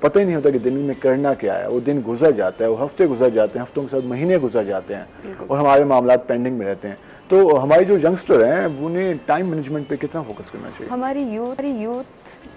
پتہ ہی نہیں ہوتا کہ دن میں کرنا کیا ہے. وہ دن گزر جاتا ہے, وہ ہفتے گزر جاتے ہیں, ہفتوں کے ساتھ مہینے گزر جاتے ہیں, اور ہمارے معاملات پینڈنگ میں رہتے ہیں. تو ہماری جو ینگسٹر ہیں انہیں ٹائم مینجمنٹ پہ کتنا فوکس کرنا چاہیے؟ ہماری یوتھ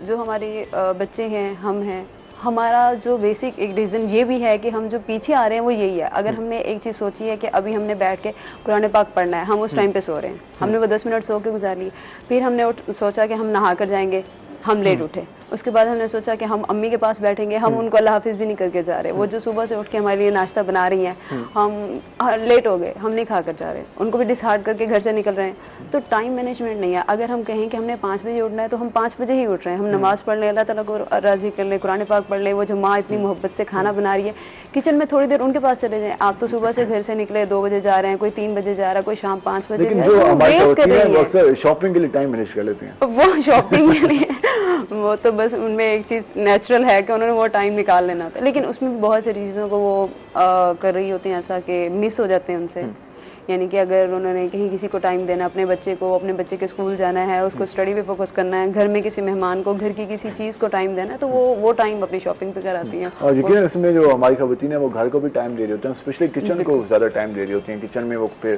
جو ہمارے بچے ہیں, ہم ہیں, ہمارا جو بیسک ایک ریزن یہ بھی ہے کہ ہم جو پیچھے آ رہے ہیں وہ یہی ہے. اگر ہم نے ایک چیز سوچی ہے کہ ابھی ہم نے بیٹھ کے قرآن پاک پڑھنا ہے, ہم اس ٹائم پہ سو رہے ہیں, ہم نے وہ 10 منٹ سو کے گزار لی. پھر ہم نے سوچا کہ ہم نہا کر جائیں گے, ہم لیٹ اٹھے. اس کے بعد ہم نے سوچا کہ ہم امی کے پاس بیٹھیں گے, ہم ان کو اللہ حافظ بھی نہیں کر کے جا رہے. وہ جو صبح سے اٹھ کے ہمارے لیے ناشتہ بنا رہی ہیں, ہم لیٹ ہو گئے, ہم نہیں کھا کر جا رہے, ان کو بھی ڈسہارڈ کر کے گھر سے نکل رہے ہیں. تو ٹائم مینجمنٹ نہیں ہے. اگر ہم کہیں کہ ہم نے 5 بجے اٹھنا ہے تو ہم 5 بجے ہی اٹھ رہے ہیں. ہم نماز پڑھ لیں, اللہ تعالیٰ کو راضی کر لیں, قرآن پاک پڑھ لیں. وہ جو ماں اتنی محبت سے کھانا بنا رہی ہے کچن میں, تھوڑی دیر ان کے پاس چلے جائیں. آپ تو صبح سے گھر سے نکلے 2 بجے جا رہے ہیں, کوئی 3 بجے جا رہا ہے, کوئی شام 5 بجے. لیکن جو ہماری ہوتی ہے وہ اکثر شاپنگ کے لیے ٹائم مینیج کر لیتے ہیں. وہ شاپنگ کے لیے وہ تو بس ان میں ایک چیز نیچرل ہے کہ انہوں نے وہ ٹائم نکال لینا ہوتا ہے. لیکن اس میں بھی بہت ساری چیزوں کو وہ کر رہی ہوتی ہیں ایسا کہ مس ہو جاتے ہیں ان سے. یعنی کہ اگر انہوں نے کہیں کسی کو ٹائم دینا, اپنے بچے کو, اپنے بچے کے اسکول جانا ہے, اس کو اسٹڈی پہ فوکس کرنا ہے, گھر میں کسی مہمان کو, گھر کی کسی چیز کو ٹائم دینا ہے, تو وہ ٹائم اپنی شاپنگ پہ کراتی ہیں. اور یقیناً اس میں جو ہماری خواتین ہیں وہ گھر کو بھی ٹائم دے رہی ہوتی ہیں, اسپیشلی کچن کو زیادہ ٹائم دے رہی ہوتی ہیں. کچن میں وہ پھر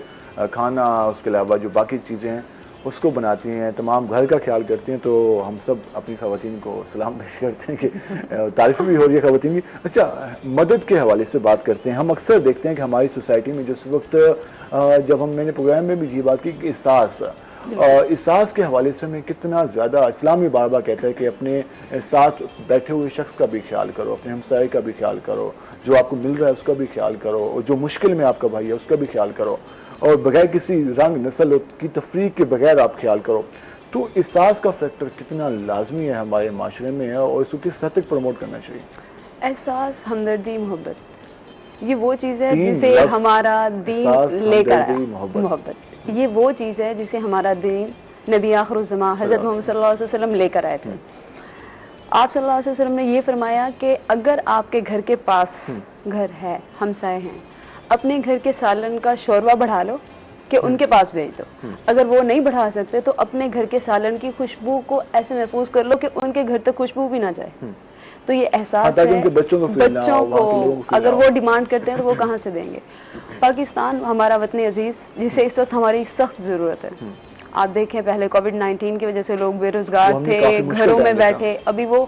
کھانا, اس کے علاوہ جو باقی چیزیں ہیں اس کو بناتی ہیں, تمام گھر کا خیال کرتی ہیں. تو ہم سب اپنی خواتین کو سلام پیش کرتے ہیں کہ تعریف بھی ہو رہی ہے خواتین کی. اچھا, مدد کے حوالے سے بات کرتے ہیں. ہم اکثر دیکھتے ہیں کہ ہماری سوسائٹی میں جس وقت جب میں نے پروگرام میں بھی یہ بات کی کہ احساس کے حوالے سے ہمیں کتنا زیادہ اسلام میں بار بار کہتا ہے کہ اپنے ساتھ بیٹھے ہوئے شخص کا بھی خیال کرو, اپنے ہمسائے کا بھی خیال کرو, جو آپ کو مل رہا ہے اس کا بھی خیال کرو, اور جو مشکل میں آپ کا بھائی ہے اس کا بھی خیال کرو, اور بغیر کسی رنگ نسل کی تفریق کے بغیر آپ خیال کرو. تو احساس کا فیکٹر کتنا لازمی ہے ہمارے معاشرے میں, اور اس کو کس حد تک پروموٹ کرنا چاہیے؟ احساس, ہمدردی, محبت, یہ وہ چیز ہے جسے ہمارا دین لے کر آیا. محبت یہ وہ چیز ہے جسے ہمارا دین نبی آخر الزمان حضرت محمد صلی اللہ علیہ وسلم لے کر آئے تھے. آپ صلی اللہ علیہ وسلم نے یہ فرمایا کہ اگر آپ کے گھر کے پاس گھر ہے, ہمسائے ہیں, اپنے گھر کے سالن کا شوربہ بڑھا لو کہ ان کے پاس بھیج دو. اگر وہ نہیں بڑھا سکتے تو اپنے گھر کے سالن کی خوشبو کو ایسے محفوظ کر لو کہ ان کے گھر تک خوشبو بھی نہ جائے. تو یہ احساس ہے بچوں کو, اگر وہ ڈیمانڈ کرتے ہیں تو وہ کہاں سے دیں گے؟ پاکستان ہمارا وطن عزیز جسے اس وقت ہماری سخت ضرورت ہے. آپ دیکھیں پہلے کووڈ-19 کی وجہ سے لوگ بے روزگار تھے, گھروں میں بیٹھے. ابھی وہ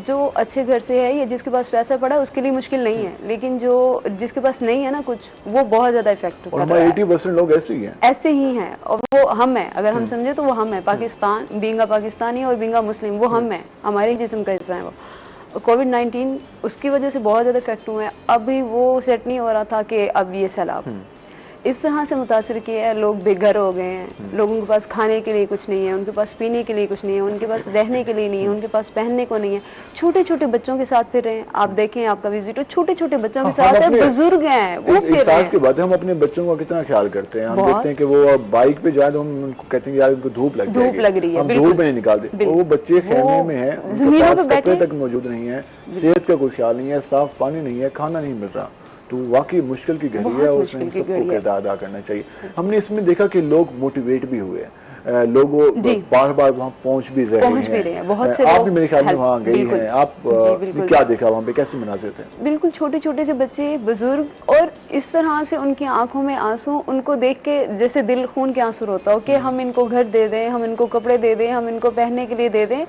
جو اچھے گھر سے ہے یا جس کے پاس پیسہ پڑا اس کے لیے مشکل نہیں ہے, لیکن جو جس کے پاس نہیں ہے نا کچھ, وہ بہت زیادہ افیکٹ کر رہا ہے. 80% لوگ ایسے ہی ہیں, اور وہ ہم ہیں. اگر ہم سمجھے تو وہ ہم ہیں. پاکستان بینگا پاکستانی اور بینگا مسلم وہ ہم ہیں, ہمارے جسم کا حصہ ہے. وہ کووڈ-19 اس کی وجہ سے بہت زیادہ افیکٹ ہوئے ہیں. ابھی وہ سیٹ نہیں ہو رہا تھا کہ اب یہ سیلاب اس طرح سے متاثر کیا ہے. لوگ بے گھر ہو گئے ہیں, لوگوں کے پاس کھانے کے لیے کچھ نہیں ہے, ان کے پاس پینے کے لیے کچھ نہیں ہے, ان کے پاس رہنے کے لیے نہیں ہے, ان کے پاس پہننے کو نہیں ہے. چھوٹے چھوٹے بچوں کے ساتھ پھر رہے ہیں. آپ دیکھیں, آپ کا وزٹ ہو, چھوٹے چھوٹے بچوں کے ساتھ ہے, بزرگ ہیں وہ پھر رہے ہیں. کی بات ہے, ہم اپنے بچوں کا کتنا خیال کرتے ہیں. ہم دیکھتے ہیں کہ وہ بائک پہ جائیں تو ہم ان کو کہتے ہیں یار ان کو دھوپ لگ رہی ہے, ہم دھوپ میں نہیں نکالتے. وہ بچے خیمے میں ہیں, زمینوں پہ بیٹھے تک موجود نہیں ہے, صحت کا کوئی خیال نہیں ہے, صاف پانی نہیں ہے, کھانا نہیں مل رہا. تو واقعی مشکل کی گھڑی ہے, اور اس میں سب کو کردار ادا کرنا چاہیے. ہم نے اس میں دیکھا کہ لوگ موٹیویٹ بھی ہوئے, لوگ بار بار وہاں پہنچ بھی رہے ہیں. آپ بھی میرے خیال میں وہاں گئی ہیں, آپ کیا دیکھا وہاں پہ, کیسے مناظر تھے؟ بالکل چھوٹے چھوٹے سے بچے, بزرگ, اور اس طرح سے ان کی آنکھوں میں آنسو, ان کو دیکھ کے جیسے دل خون کے آنسو ہوتا ہو کہ ہم ان کو گھر دے دیں, ہم ان کو کپڑے دے دیں, ہم ان کو پہننے کے لیے دے دیں.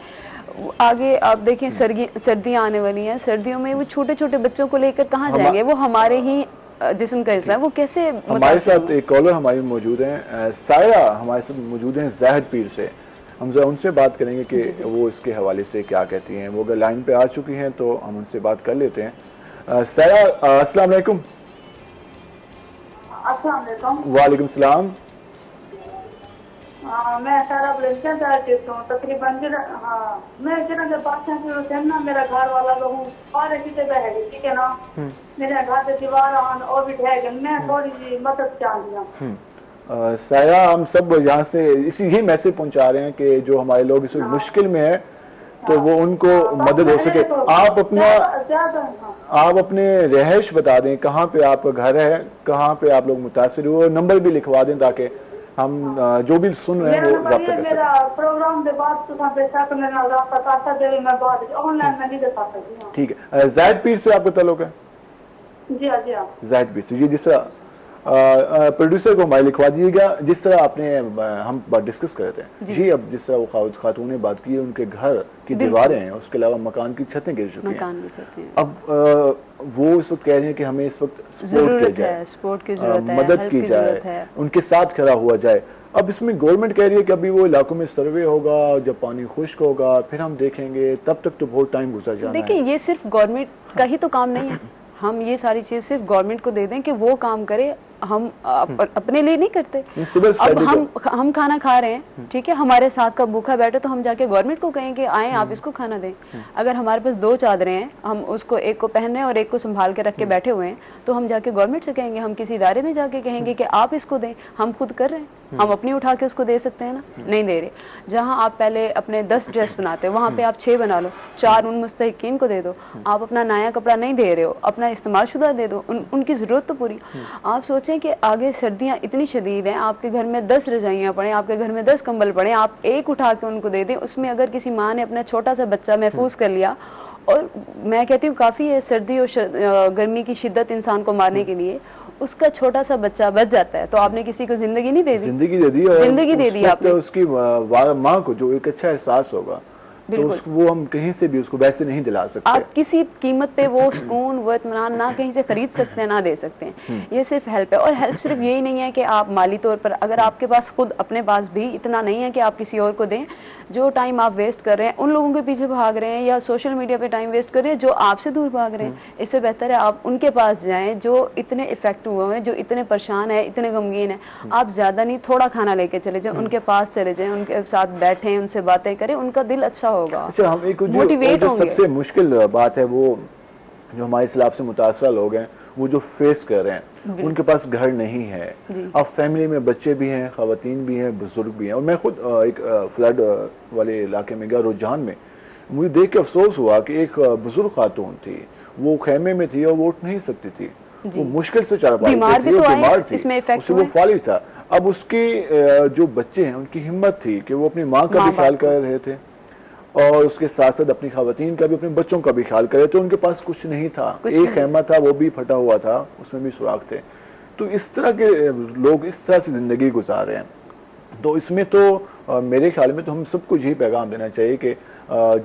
آگے آپ دیکھیں سردیاں آنے والی ہیں, سردیوں میں وہ چھوٹے چھوٹے بچوں کو لے کر کہاں جائیں گے؟ وہ ہمارے ہی جسم کا حصہ ہے, وہ کیسے؟ ہمارے ساتھ ایک کالر ہماری موجود ہیں, سایہ ہمارے ساتھ موجود ہیں زاہد پیر سے. ہم ان سے بات کریں گے کہ وہ اس کے حوالے سے کیا کہتی ہیں. وہ اگر لائن پہ آ چکی ہیں تو ہم ان سے بات کر لیتے ہیں. سایہ, السلام علیکم. السلام علیکم. وعلیکم السلام. میں سارا بلنچن آرٹسٹ ہوں. تقریباً میں جنہوں نے بات سے نا میرا گھر والا لوگوں سارے کسی پہ ہے, ٹھیک ہے نا, میرے گھر سے دیوار آن اور بھی ڈھہ گئے, میں تھوڑی سی مدد چاہتی ہوں. سایہ, ہم سب یہاں سے یہی میسج پہنچا رہے ہیں کہ جو ہمارے لوگ اس مشکل میں ہیں تو وہ ان کو مدد ہو سکے. آپ اپنے رہائش بتا دیں, کہاں پہ آپ کا گھر ہے, کہاں پہ آپ لوگ متاثر ہوئے, اور نمبر بھی لکھوا دیں تاکہ ہم جو بھی سن رہے ہیں وہ رابطہ کر سکتے میرا پروگرام کے بعد تو پیسہ میرے نال رابطہ کر سکتے میں بعد آن لائن میں نہیں دکھا سکتی ہوں. ٹھیک ہے. زید پیر سے آپ کا تعلق ہے؟ جی ہاں جی ہاں. زید پیر سے. جی جس طرح پروڈیوسر کو ہمارے لکھوا دیجیے گا جس طرح آپ نے ہم بات ڈسکس کر رہے ہیں. جی اب جس طرح وہ خاتون نے بات کی ہے ان کے گھر کی دیواریں ہیں اس کے علاوہ مکان کی چھتیں گر چکی ہیں. اب وہ اس وقت کہہ رہے ہیں کہ ہمیں اس وقت سپورٹ کی ضرورت ہے, مدد کی جائے, ان کے ساتھ کھڑا ہوا جائے. اب اس میں گورنمنٹ کہہ رہی ہے کہ ابھی وہ علاقوں میں سروے ہوگا, جب پانی خشک ہوگا پھر ہم دیکھیں گے, تب تک تو بہت ٹائم گزر جانا ہے. دیکھیں یہ صرف گورنمنٹ کا ہی تو کام نہیں ہے, ہم یہ ساری چیز صرف گورنمنٹ کو دے دیں کہ وہ کام کرے, ہم اپنے لیے نہیں کرتے. اب ہم کھانا کھا رہے ہیں, ٹھیک ہے, ہمارے ساتھ کا بھوکا بیٹھے تو ہم جا کے گورنمنٹ کو کہیں کہ آئیں آپ اس کو کھانا دیں. اگر ہمارے پاس 2 چادریں ہیں, ہم اس کو ایک کو پہن رہے ہیں اور ایک کو سنبھال کے رکھ کے بیٹھے ہوئے ہیں, تو ہم جا کے گورنمنٹ سے کہیں گے, ہم کسی ادارے میں جا کے کہیں گے کہ آپ اس کو دیں. ہم خود کر رہے ہیں, ہم اپنی اٹھا کے اس کو دے سکتے ہیں نا, نہیں دے رہے. جہاں آپ پہلے اپنے 10 ڈریس بناتے وہاں پہ آپ 6 بنا لو, 4 ان مستحقین کو دے دو. آپ اپنا نیا کپڑا نہیں دے رہے ہو, اپنا استعمال شدہ دے دو, ان کی ضرورت تو پوری. آپ سوچیں کہ آگے سردیاں اتنی شدید ہیں, آپ کے گھر میں 10 رضائیاں پڑیں, آپ کے گھر میں 10 کمبل پڑیں, آپ ایک اٹھا کے ان کو دے دیں. اس میں اگر کسی ماں نے اپنا چھوٹا سا بچہ محفوظ کر لیا, اور میں کہتی ہوں کافی ہے سردی اور گرمی کی شدت انسان کو مارنے کے لیے, اس کا چھوٹا سا بچہ بچ جاتا ہے, تو آپ نے کسی کو زندگی نہیں دے دی, زندگی دے دی, اور زندگی دے دی آپ نے. اس کی ماں کو جو ایک اچھا احساس ہوگا تو وہ ہم کہیں سے بھی اس کو ویسے نہیں دلا سکتے. آپ کسی قیمت پہ وہ سکون وہ اطمینان نہ کہیں سے خرید سکتے ہیں نہ دے سکتے ہیں. یہ صرف ہیلپ ہے, اور ہیلپ صرف یہی نہیں ہے کہ آپ مالی طور پر, اگر آپ کے پاس خود اپنے پاس بھی اتنا نہیں ہے کہ آپ کسی اور کو دیں, جو ٹائم آپ ویسٹ کر رہے ہیں ان لوگوں کے پیچھے بھاگ رہے ہیں یا سوشل میڈیا پہ ٹائم ویسٹ کر رہے ہیں جو آپ سے دور بھاگ رہے ہیں, اس سے بہتر ہے آپ ان کے پاس جائیں جو اتنے افیکٹ ہوئے ہیں, جو اتنے پریشان ہیں, اتنے غمگین ہیں. آپ زیادہ نہیں, تھوڑا کھانا لے کے چلے جائیں, ان کے پاس چلے جائیں, ان کے ساتھ بیٹھیں, ان سے باتیں کریں, ان کا دل اچھا ہوگا. اچھا, ہم ایک سب سے مشکل بات ہے وہ جو ہمارے اسلام سے متاثرہ لوگ ہیں وہ جو فیس کر رہے ہیں, ان کے پاس گھر نہیں ہے. اب فیملی میں بچے بھی ہیں, خواتین بھی ہیں, بزرگ بھی ہیں. اور میں خود ایک فلڈ والے علاقے میں گیا, روجان میں, مجھے دیکھ کے افسوس ہوا کہ ایک بزرگ خاتون تھی, وہ خیمے میں تھی اور وہ اٹھ نہیں سکتی تھی, وہ مشکل سے چل پائی تھی, وہ بیمار تھی, اس سے وہ فالج تھا. اب اس کے جو بچے ہیں ان کی ہمت تھی کہ وہ اپنی ماں کا بھی خیال کر رہے تھے اور اس کے ساتھ ساتھ اپنی خواتین کا بھی, اپنے بچوں کا بھی خیال کرے. تو ان کے پاس کچھ نہیں تھا, ایک خیمہ تھا وہ بھی پھٹا ہوا تھا, اس میں بھی سوراخ تھے. تو اس طرح کے لوگ اس طرح سے زندگی گزار رہے ہیں. تو اس میں تو میرے خیال میں تو ہم سب کو یہی پیغام دینا چاہیے کہ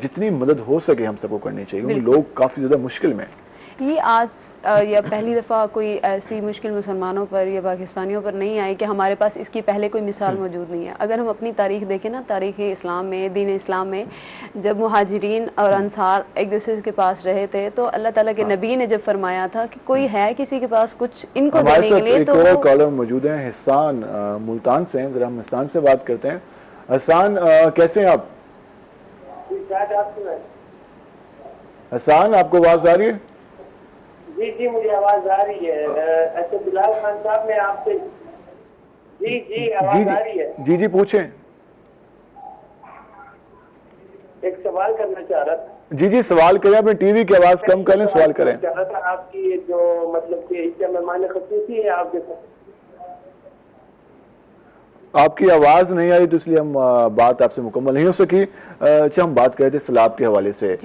جتنی مدد ہو سکے ہم سب کو کرنی چاہیے, کیونکہ لوگ کافی زیادہ مشکل میں. یہ آج یا پہلی دفعہ کوئی ایسی مشکل مسلمانوں پر یا پاکستانیوں پر نہیں آئی کہ ہمارے پاس اس کی پہلے کوئی مثال موجود نہیں ہے. اگر ہم اپنی تاریخ دیکھیں نا, تاریخ اسلام میں, دین اسلام میں, جب مہاجرین اور انصار ایک دوسرے کے پاس رہے تھے تو اللہ تعالیٰ کے نبی نے جب فرمایا تھا کہ کوئی ہے کسی کے پاس کچھ ان کو دینے کے لیے, تو ایک اور کالر موجود ہیں, حسان ملتان سے ہیں. ذرا ہم حسان سے بات کرتے ہیں. حسان کیسے ہیں آپ؟ حسان آپ کو آواز آ رہی ہے؟ جی جی مجھے آواز آ رہی ہے. اچھا بلال خان صاحب میں آپ سے, جی آواز آ رہی ہے. جی پوچھیں. ایک سوال کرنا چاہ رہا تھا. جی سوال کریں, اپنے ٹی وی کی آواز کم کر لیں, سوال کریں. چاہ رہا تھا آپ کی جو مطلب کہ اس کا مہمان خصوصی ہے آپ کے ساتھ. آپ کی آواز نہیں آئی تو اس لیے ہم بات آپ سے مکمل نہیں ہو سکی. اچھا, ہم بات کر رہے تھے سیلاب کے حوالے سے.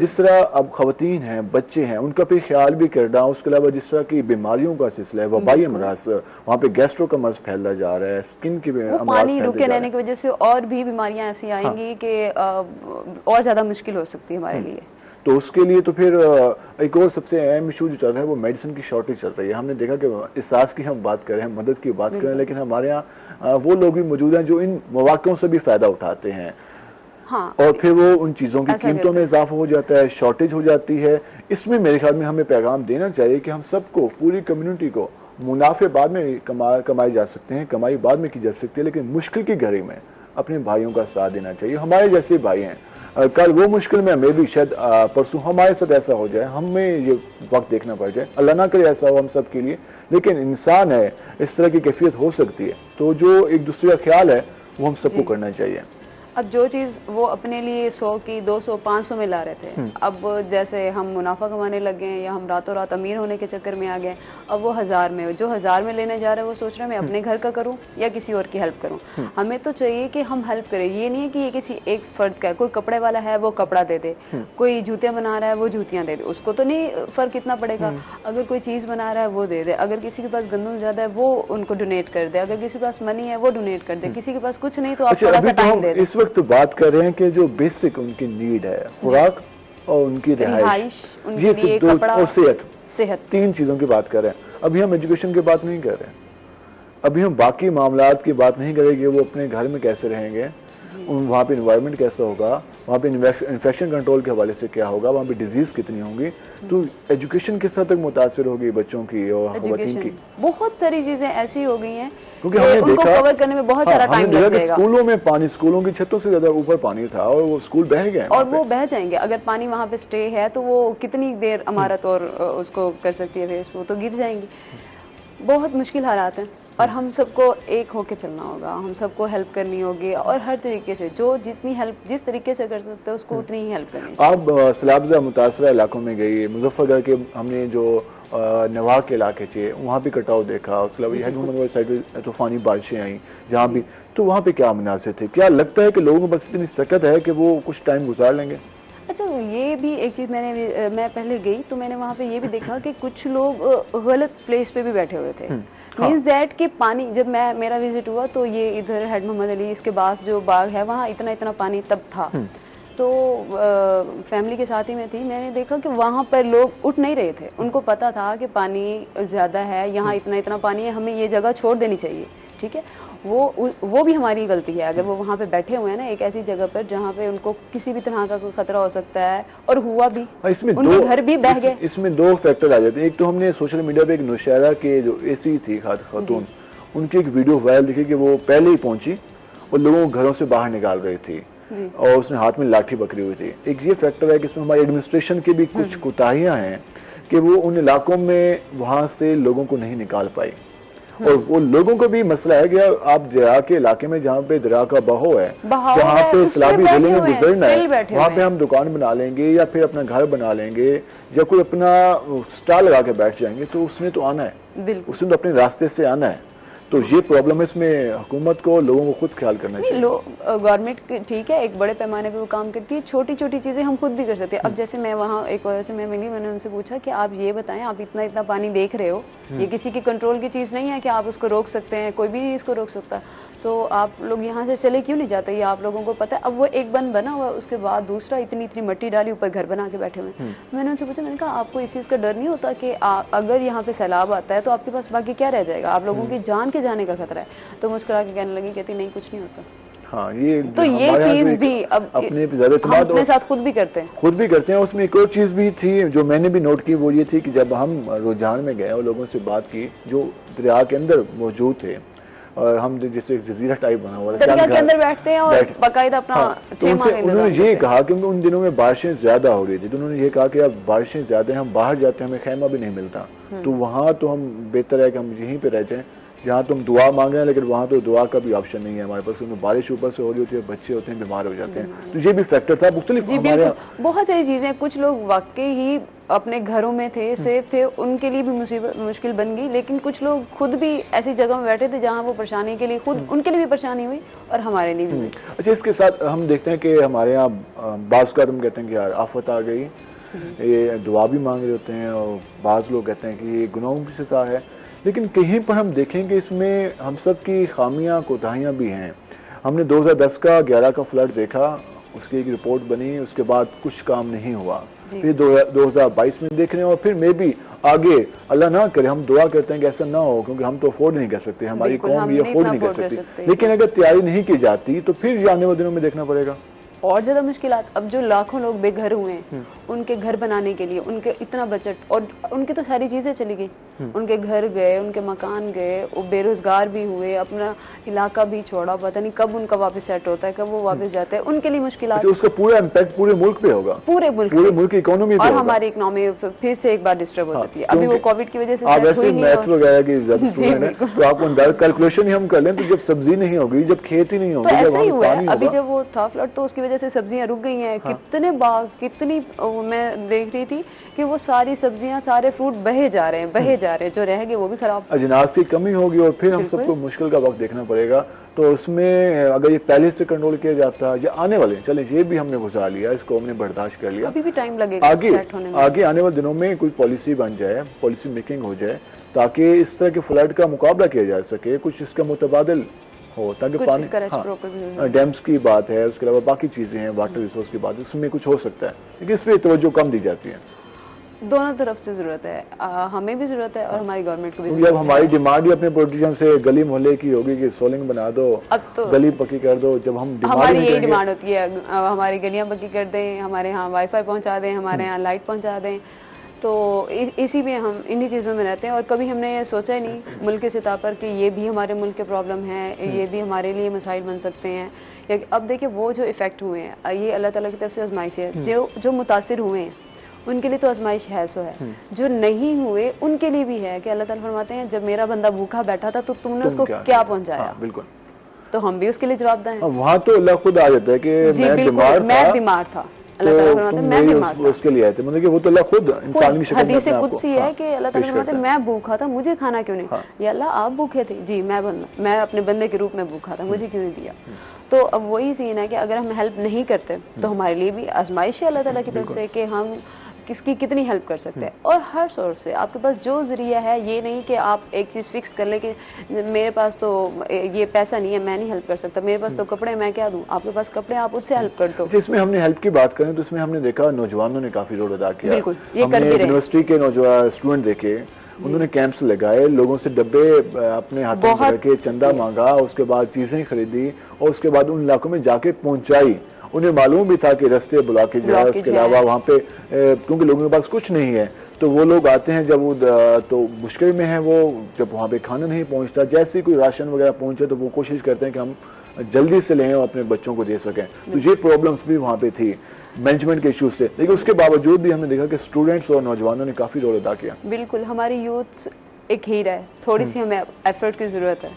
جس طرح اب خواتین ہیں, بچے ہیں, ان کا بھی خیال بھی کرنا. اس کے علاوہ جس طرح کی بیماریوں کا سلسلہ ہے, وبائی امراض, وہاں پہ گیسٹرو کا مرض پھیلتا جا رہا ہے, اسکن کی پانی رکے رہنے کی وجہ سے اور بھی بیماریاں ایسی آئیں گی کہ اور زیادہ مشکل ہو سکتی ہے ہمارے لیے. تو اس کے لیے تو پھر ایک اور سب سے اہم ایشو جو چل رہا ہے وہ میڈیسن کی شارٹیج چل رہی ہے. ہم نے دیکھا کہ احساس کی ہم بات کر رہے ہیں, مدد کی بات کر رہے ہیں, لیکن ہمارے یہاں وہ لوگ بھی موجود ہیں جو ان مواقعوں سے بھی فائدہ اٹھاتے ہیں, اور پھر وہ ان چیزوں کی قیمتوں میں اضافہ ہو جاتا ہے, شارٹیج ہو جاتی ہے. اس میں میرے خیال میں ہمیں پیغام دینا چاہیے کہ ہم سب کو, پوری کمیونٹی کو, منافع بعد میں کمائے جا سکتے ہیں, کمائی بعد میں کی جا سکتی ہے, لیکن مشکل کی گھڑی میں اپنے بھائیوں کا ساتھ دینا چاہیے. ہمارے جیسے بھائی ہیں, کل وہ مشکل میں ہمیں بھی شاید پرسوں ہمارے ساتھ ایسا ہو جائے, ہمیں یہ وقت دیکھنا پڑ جائے. اللہ نہ کرے ایسا ہو ہم سب کے لیے, لیکن انسان ہے, اس طرح کی کیفیت ہو سکتی ہے. تو جو ایک دوسرے کا خیال ہے وہ ہم سب کو کرنا چاہیے. اب جو چیز وہ اپنے لیے 100 کی 200 500 میں لا رہے تھے، اب جیسے ہم منافع کمانے لگ گئے یا ہم راتوں رات امیر ہونے کے چکر میں آ گئے، اب وہ 1000 میں، جو 1000 میں لینے جا رہا ہے وہ سوچ رہا ہے میں اپنے گھر کا کروں یا کسی اور کی ہیلپ کروں. ہمیں تو چاہیے کہ ہم ہیلپ کریں، یہ نہیں ہے کہ یہ کسی ایک فرد کا ہے. کوئی کپڑے والا ہے وہ کپڑا دے دے، کوئی جوتیاں بنا رہا ہے وہ جوتیاں دے دے، اس کو تو نہیں فرق اتنا پڑے گا. اگر کوئی چیز بنا رہا ہے وہ دے دے، اگر کسی کے پاس گندم زیادہ ہے وہ ان کو ڈونیٹ کر دے، اگر کسی کے پاس منی ہے وہ ڈونیٹ کر دے، کسی کے پاس کچھ نہیں تو آپ تھوڑا سا ٹائم دے دیں. اس وقت بات کر رہے ہیں کہ جو بیسک ان کی نیڈ ہے، خوراک اور ان کی رہائش، ان کے لیے کپڑا اور صحت، 3 چیزوں کی بات کر رہے ہیں. ابھی ہم ایجوکیشن کی بات نہیں کر رہے ہیں، ابھی ہم باقی معاملات کی بات نہیں کریں کہ وہ اپنے گھر میں کیسے رہیں گے، وہاں پہ انوائرمنٹ کیسا ہوگا، وہاں پہ انفیکشن کنٹرول کے حوالے سے کیا ہوگا، وہاں پہ ڈیزیز کتنی ہوں گی. تو ایجوکیشن کس حد تک متاثر ہوگی بچوں کی اور خواتین کی؟ بہت ساری چیزیں ایسی ہو گئی ہیں کیونکہ ہم نے ان کو کور کرنے میں بہت سارا ٹائم لگ جائے گا. اسکولوں میں پانی، اسکولوں کی چھتوں سے زیادہ اوپر پانی تھا اور وہ اسکول بہہ گئے، اور وہ بہہ جائیں گے. اگر پانی وہاں پہ سٹے ہے تو وہ کتنی دیر عمارت اور اس کو کر سکتی ہے فیس، وہ تو گر جائیں گی. بہت مشکل حالات ہیں اور ہم سب کو ایک ہو کے چلنا ہوگا، ہم سب کو ہیلپ کرنی ہوگی اور ہر طریقے سے جو جتنی ہیلپ جس طریقے سے کر سکتے ہیں اس کو اتنی ہی ہیلپ کرنی چاہیے. آپ سیلاب زدہ متاثرہ علاقوں میں گئی، مظفر گڑھ کے ہم نے جو نواح کے علاقے تھے وہاں بھی کٹاؤ دیکھا، اس کے علاوہ ہیڈ محمد والی سائڈ طوفانی بارشیں آئیں جہاں بھی، تو وہاں پہ کیا مناظر تھے؟ کیا لگتا ہے کہ لوگوں کو بس اتنی سکت ہے کہ وہ کچھ ٹائم گزار لیں گے؟ اچھا، یہ بھی ایک چیز میں پہلے گئی تو میں نے وہاں پہ یہ بھی دیکھا کہ کچھ لوگ غلط پلیس پہ بھی بیٹھے ہوئے تھے. مینس دیٹ کہ پانی جب میرا وزٹ ہوا تو یہ ادھر ہیڈ محمد علی اس کے بعد جو باغ ہے وہاں اتنا پانی تب تھا. تو فیملی کے ساتھ ہی میں تھی، میں نے دیکھا کہ وہاں پر لوگ اٹھ نہیں رہے تھے. ان کو پتا تھا کہ پانی زیادہ ہے، یہاں اتنا پانی ہے، ہمیں یہ جگہ چھوڑ دینی چاہیے. ٹھیک ہے، وہ بھی ہماری غلطی ہے اگر وہ وہاں پہ بیٹھے ہوئے ہیں نا ایک ایسی جگہ پر جہاں پہ ان کو کسی بھی طرح کا کوئی خطرہ ہو سکتا ہے، اور ہوا بھی، ان کے گھر بھی بہہ گئے. اس میں 2 فیکٹر آ جاتے ہیں. ایک تو ہم نے سوشل میڈیا پہ ایک نوشہرہ کے جو اے سی تھی خاتون، ان کی ایک ویڈیو وائرل دیکھی کہ وہ پہلے ہی پہنچی اور لوگوں کو گھروں سے باہر نکال رہی تھی اور اس نے ہاتھ میں لاٹھی پکڑی ہوئی تھی. ایک یہ فیکٹر ہے کہ اس میں ہماری ایڈمنسٹریشن کی بھی کچھ کوتاہیاں ہیں کہ وہ ان علاقوں میں وہاں سے لوگوں کو نہیں نکال پائی. اور وہ لوگوں کو بھی مسئلہ ہے کہ آپ دریا کے علاقے میں جہاں پہ دریا کا بہو ہے، جہاں پہ سیلابی ضلع میں گزرنا ہے، وہاں پہ ہم دکان بنا لیں گے یا پھر اپنا گھر بنا لیں گے یا کوئی اپنا اسٹال لگا کے بیٹھ جائیں گے تو اس نے تو آنا ہے، اس نے تو اپنے راستے سے آنا ہے. تو یہ پرابلم ہے، اس میں حکومت کو لوگوں کو خود خیال کرنا چاہیے. گورنمنٹ ٹھیک ہے ایک بڑے پیمانے پہ وہ کام کرتی ہے، چھوٹی چھوٹی چیزیں ہم خود بھی کر سکتے ہیں. اب جیسے میں وہاں ایک وجہ سے میں ملی، میں نے ان سے پوچھا کہ آپ یہ بتائیں آپ اتنا پانی دیکھ رہے ہو، یہ کسی کی کنٹرول کی چیز نہیں ہے کہ آپ اس کو روک سکتے ہیں، کوئی بھی نہیں اس کو روک سکتا، تو آپ لوگ یہاں سے چلے کیوں نہیں جاتے؟ یہ آپ لوگوں کو پتا ہے. اب وہ ایک بند بنا ہوا، اس کے بعد دوسرا اتنی مٹی ڈالی، اوپر گھر بنا کے بیٹھے ہوئے. میں نے ان سے پوچھا، میں نے کہا آپ کو اس چیز کا ڈر نہیں ہوتا کہ اگر یہاں پہ سیلاب آتا ہے تو آپ کے پاس باقی کیا رہ جائے گا؟ آپ لوگوں کی جان کے جانے کا خطرہ ہے. تو مسکرا کے کہنے لگی، کہتی نہیں کچھ نہیں ہوتا. ہاں، یہ تو یہ چیز بھی اب ہم اپنے ساتھ خود بھی کرتے ہیں. اس میں ایک اور چیز بھی تھی جو میں نے بھی نوٹ کی، وہ یہ تھی کہ جب ہم رجحان میں گئے اور لوگوں سے بات کی جو دریا کے اندر موجود تھے، اور ہم جیسے ایک ٹائپ بنا ہوا دریا کے اندر بیٹھتے ہیں اور باقاعدہ اپنا انہوں نے یہ کہا کہ ان دنوں میں بارشیں زیادہ ہو رہی تھی، تو انہوں نے یہ کہا کہ اب بارشیں زیادہ ہیں، ہم باہر جاتے ہیں ہمیں خیمہ بھی نہیں ملتا، تو وہاں تو ہم بہتر ہے کہ ہم یہیں پہ رہتے ہیں جہاں تم دعا مانگ رہے ہیں، لیکن وہاں تو دعا کا بھی آپشن نہیں ہے ہمارے پاس، کیونکہ بارش اوپر سے ہو رہی ہوتی ہے، بچے ہوتے ہیں بیمار ہو جاتے ہیں. تو یہ بھی فیکٹر تھا مختلف. بہت ساری چیزیں، کچھ لوگ واقعی ہی اپنے گھروں میں تھے، سیف تھے، ان کے لیے بھی مشکل بن گئی، لیکن کچھ لوگ خود بھی ایسی جگہ میں بیٹھے تھے جہاں وہ پریشانی کے لیے خود ان کے لیے بھی پریشانی ہوئی اور ہمارے لیے بھی ہوئی. اچھا، اس کے ساتھ ہم دیکھتے ہیں کہ ہمارے یہاں بعض کا ہم کہتے ہیں کہ یار آفت آ گئی، یہ دعا بھی مانگ رہے ہوتے ہیں، اور بعض لوگ کہتے ہیں کہ یہ گناہوں کی سزا ہے. لیکن کہیں پر ہم دیکھیں کہ اس میں ہم سب کی خامیاں کوتاہیاں بھی ہیں. ہم نے 2010 کا 11 کا فلڈ دیکھا، اس کی ایک رپورٹ بنی، اس کے بعد کچھ کام نہیں ہوا. پھر 2022 میں دیکھ رہے ہیں، اور پھر میں بھی آگے اللہ نہ کرے، ہم دعا کرتے ہیں کہ ایسا نہ ہو، کیونکہ ہم تو افورڈ نہیں کر سکتے، ہماری قوم یہ افورڈ نہیں کر سکتی. لیکن اگر تیاری نہیں کی جاتی تو پھر آنے والے دنوں میں دیکھنا پڑے گا اور زیادہ مشکلات. اب جو لاکھوں لوگ بے گھر ہوئے ہیں، ان کے گھر بنانے کے لیے ان کے اتنا بجٹ اور ان کی تو ساری چیزیں چلی گئی. ان کے گھر گئے, ان کے مکان گئے, وہ بے روزگار بھی ہوئے, اپنا علاقہ بھی چھوڑا, پتہ نہیں کب ان کا واپس سیٹ ہوتا ہے, کب وہ واپس جاتے ہیں, ان کے لیے مشکلات. اس کا پورا امپیکٹ پورے ملک پہ ہوگا, پورے ملک کی اکانومی اور ہماری اکنامی پھر سے ایک بار ڈسٹرب ہو جاتی ہے. ابھی وہ کووڈ کی وجہ سے آپ ایسے میتھ وغیرہ کی تو آپ کو کیلکولیشن ہی ہم کر لیں تو جب سبزی نہیں ہوگی, جب کھیتی نہیں ہوگی, تو ایسا ہی ہوا ہے. پانی ابھی جب وہ تھا فلڈ تو اس کی وجہ سے سبزیاں رک گئی ہیں. کتنے باغ, کتنی میں دیکھ رہی تھی کہ وہ ساری سبزیاں, سارے فروٹ بہے جا رہے ہیں, جو رہ گئے وہ بھی خراب. اجناس کی کمی ہوگی اور پھر ہم سب کو مشکل کا وقت دیکھنا پڑے گا. تو اس میں اگر یہ پہلے سے کنٹرول کیا جاتا یا آنے والے, چلیں یہ بھی ہم نے گزار لیا, اس کو ہم نے برداشت کر لیا, ابھی بھی ٹائم لگے گا آگے آنے والے دنوں میں کوئی پالیسی بن جائے, پالیسی میکنگ ہو جائے تاکہ اس طرح کے فلڈ کا مقابلہ کیا جا سکے, کچھ اس کا متبادل ہو تاکہ پانی, ڈیمز کی بات ہے, اس کے علاوہ باقی چیزیں ہیں, واٹر ریسورس کی بات ہے, اس میں کچھ ہو سکتا ہے, لیکن اس پہ توجہ کم دی جاتی ہے. دونوں طرف سے ضرورت ہے, ہمیں بھی ضرورت ہے اور ہماری گورنمنٹ کو بھی. جب ہماری ڈیمانڈ ہی اپنے پولیٹیشین سے گلی محلے کی ہوگی کہ سولنگ بنا دو, گلی پکی کر دو, جب ہم ہماری یہی ڈیمانڈ ہوتی ہے, ہماری گلیاں پکی کر دیں, ہمارے ہاں وائی فائی پہنچا دیں, ہمارے ہاں لائٹ پہنچا دیں, تو اسی میں ہم انہی چیزوں میں رہتے ہیں. اور کبھی ہم نے یہ سوچا ہی نہیں ملک کے سطح پر کہ یہ بھی ہمارے ملک کے پرابلم ہے, یہ بھی ہمارے لیے مسائل بن سکتے ہیں. اب دیکھیں وہ جو افیکٹ ہوئے ہیں, یہ اللہ تعالیٰ کی طرف سے آزمائش ہے. جو متاثر ہوئے ہیں ان کے لیے تو آزمائش ہے, سو ہے. جو نہیں ہوئے ان کے لیے بھی ہے کہ اللہ تعالیٰ فرماتے ہیں جب میرا بندہ بھوکا بیٹھا تھا تو تم نے اس کو کیا پہنچایا. بالکل, تو ہم بھی اس کے لیے جواب دیں. وہاں تو اللہ خود آ جاتا ہے کہ میں بیمار تھا, اللہ تعالیٰ فرماتے ہیں میں بیمار تھا, اس کے لیے آئے تھے, مطلب کہ وہ تو اللہ خود انسان کی شکل میں حدیث قدسی ہے کہ اللہ تعالیٰ فرماتے ہیں میں بھوکا تھا, مجھے کھانا کیوں نہیں. یا اللہ آپ بھوکے تھے, جی میں اپنے بندے کے روپ میں بھوکا تھا, مجھے کیوں نہیں دیا. تو اب وہی سین ہے کہ اگر ہم ہیلپ نہیں کرتے تو ہمارے لیے بھی آزمائش ہے اللہ تعالیٰ کی طرف سے کہ ہم کس کی کتنی ہیلپ کر سکتے ہیں. اور ہر سورس سے آپ کے پاس جو ذریعہ ہے, یہ نہیں کہ آپ ایک چیز فکس کر لیں کہ میرے پاس تو یہ پیسہ نہیں ہے, میں نہیں ہیلپ کر سکتا, میرے پاس تو کپڑے, میں کیا دوں. آپ کے پاس کپڑے, آپ اس سے ہیلپ کر دو. اس میں ہم نے ہیلپ کی بات کریں تو اس میں ہم نے دیکھا نوجوانوں نے کافی رول ادا کیا. بالکل, یہ کر بھی رہے ہیں. یونیورسٹی کے نوجوان اسٹوڈنٹ دیکھے, انہوں نے کیمپس لگائے, لوگوں سے ڈبے اپنے ہاتھوں میں رکھے, چندہ مانگا, اس کے بعد چیزیں خریدی اور اس کے بعد ان علاقوں میں جا کے پہنچائی. انہیں معلوم بھی تھا کہ رستے بلاکیج ہے, اس کے علاوہ وہاں پہ کیونکہ لوگوں کے پاس کچھ نہیں ہے تو وہ لوگ آتے ہیں جب وہ تو مشکل میں ہیں, وہ جب وہاں پہ کھانا نہیں پہنچتا, جیسے کوئی راشن وغیرہ پہنچے تو وہ کوشش کرتے ہیں کہ ہم جلدی سے لیں اور اپنے بچوں کو دے سکیں. تو یہ پرابلمس بھی وہاں پہ تھی مینجمنٹ کے ایشوز سے, لیکن اس کے باوجود بھی ہم نے دیکھا کہ اسٹوڈنٹس اور نوجوانوں نے کافی رول ادا کیا. بالکل, ہماری یوتھ ایک ہیرا ہے, تھوڑی سی ہمیں ایفرٹ کی ضرورت ہے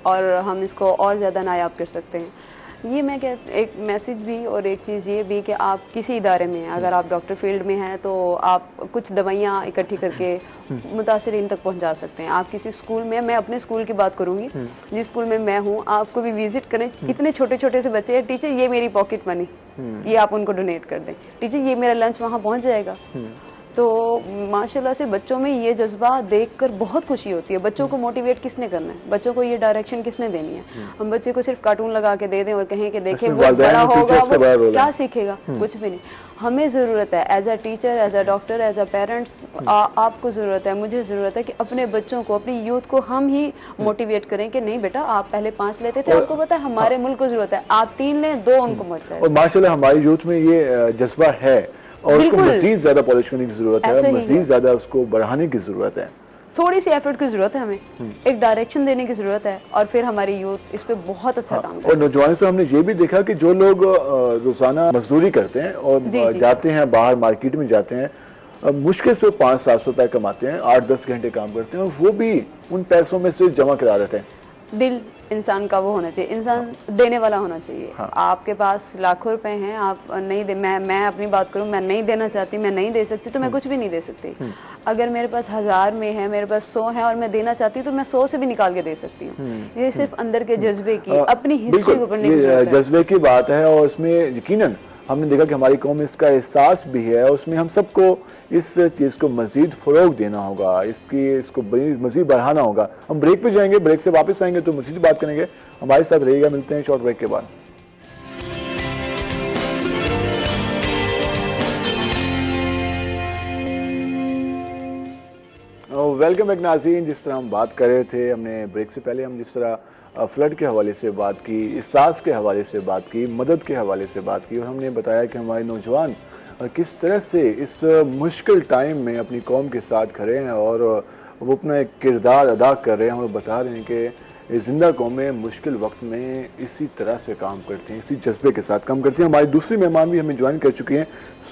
اور ہم اس کو اور زیادہ نایاب کر سکتے ہیں. یہ میں کہ ایک میسج بھی اور ایک چیز یہ بھی کہ آپ کسی ادارے میں ہیں, اگر آپ ڈاکٹر فیلڈ میں ہیں تو آپ کچھ دوائیاں اکٹھی کر کے متاثرین تک پہنچا سکتے ہیں. آپ کسی اسکول میں اپنے اسکول کی بات کروں گی, جس اسکول میں میں ہوں, آپ کو بھی وزٹ کریں. اتنے چھوٹے چھوٹے سے بچے ہیں, ٹیچر یہ میری پاکٹ منی, یہ آپ ان کو ڈونیٹ کر دیں, ٹیچر یہ میرا لنچ وہاں پہنچ جائے گا. تو ماشاءاللہ سے بچوں میں یہ جذبہ دیکھ کر بہت خوشی ہوتی ہے. بچوں کو موٹیویٹ کس نے کرنا ہے, بچوں کو یہ ڈائریکشن کس نے دینی ہے. ہم بچے کو صرف کارٹون لگا کے دے دیں اور کہیں کہ دیکھیں وہ بڑا ہوگا وہ کیا سیکھے گا, کچھ بھی نہیں. ہمیں ضرورت ہے as a teacher, as a doctor, as a parents, آپ کو ضرورت ہے, مجھے ضرورت ہے کہ اپنے بچوں کو, اپنی یوتھ کو ہم ہی موٹیویٹ کریں کہ نہیں بیٹا آپ پہلے 5 لیتے تھے, آپ کو پتا ہے ہمارے ملک کو ضرورت ہے, آپ 3 لیں, 2 ان کو مت جائے. اور ماشاءاللہ ہماری یوتھ میں یہ جذبہ ہے اور اس کو مزید زیادہ پالش کرنے کی ضرورت ہے, مزید زیادہ اس کو بڑھانے کی ضرورت ہے. تھوڑی سی ایفرٹ کی ضرورت ہے, ہمیں ایک ڈائریکشن دینے کی ضرورت ہے اور پھر ہماری یوتھ اس پہ بہت اچھا کام کرے. اور نوجوان سے ہم نے یہ بھی دیکھا کہ جو لوگ روزانہ مزدوری کرتے ہیں اور جاتے ہیں باہر مارکیٹ میں جاتے ہیں, مشکل سے 500-700 روپے کماتے ہیں, 8-10 گھنٹے کام کرتے ہیں, اور وہ بھی ان پیسوں میں سے جمع کرا دیتے ہیں. دل انسان کا وہ ہونا چاہیے, انسان دینے والا ہونا چاہیے. آپ کے پاس لاکھوں روپے ہیں, آپ نہیں دے, میں اپنی بات کروں, میں نہیں دینا چاہتی, میں نہیں دے سکتی تو میں کچھ بھی نہیں دے سکتی. اگر میرے پاس 1000 میں ہے, میرے پاس 100 ہے اور میں دینا چاہتی ہوں تو میں 100 سے بھی نکال کے دے سکتی ہوں. یہ صرف اندر کے جذبے کی, اپنی ہسٹری کو پڑھنے کی ضرورت ہے. جذبے کی بات ہے اور اس میں یقیناً ہم نے دیکھا کہ ہماری قوم اس کا احساس بھی ہے, اور اس میں ہم سب کو اس چیز کو مزید فروغ دینا ہوگا, اس کو مزید بڑھانا ہوگا. ہم بریک پہ جائیں گے, بریک سے واپس آئیں گے تو مزید بات کریں گے. ہمارے ساتھ رہیے گا, ملتے ہیں شارٹ بریک کے بعد. ویلکم بیک ناظرین. جس طرح ہم بات کر رہے تھے, ہم نے بریک سے پہلے جس طرح فلڈ کے حوالے سے بات کی, احساس کے حوالے سے بات کی, مدد کے حوالے سے بات کی, اور ہم نے بتایا کہ ہمارے نوجوان کس طرح سے اس مشکل ٹائم میں اپنی قوم کے ساتھ کھڑے ہیں اور وہ اپنا ایک کردار ادا کر رہے ہیں. ہم لوگ بتا رہے ہیں کہ زندہ قومیں مشکل وقت میں اسی طرح سے کام کرتی ہیں, اسی جذبے کے ساتھ کام کرتی ہیں. ہماری دوسری مہمان بھی ہمیں جوائن کر چکی ہیں,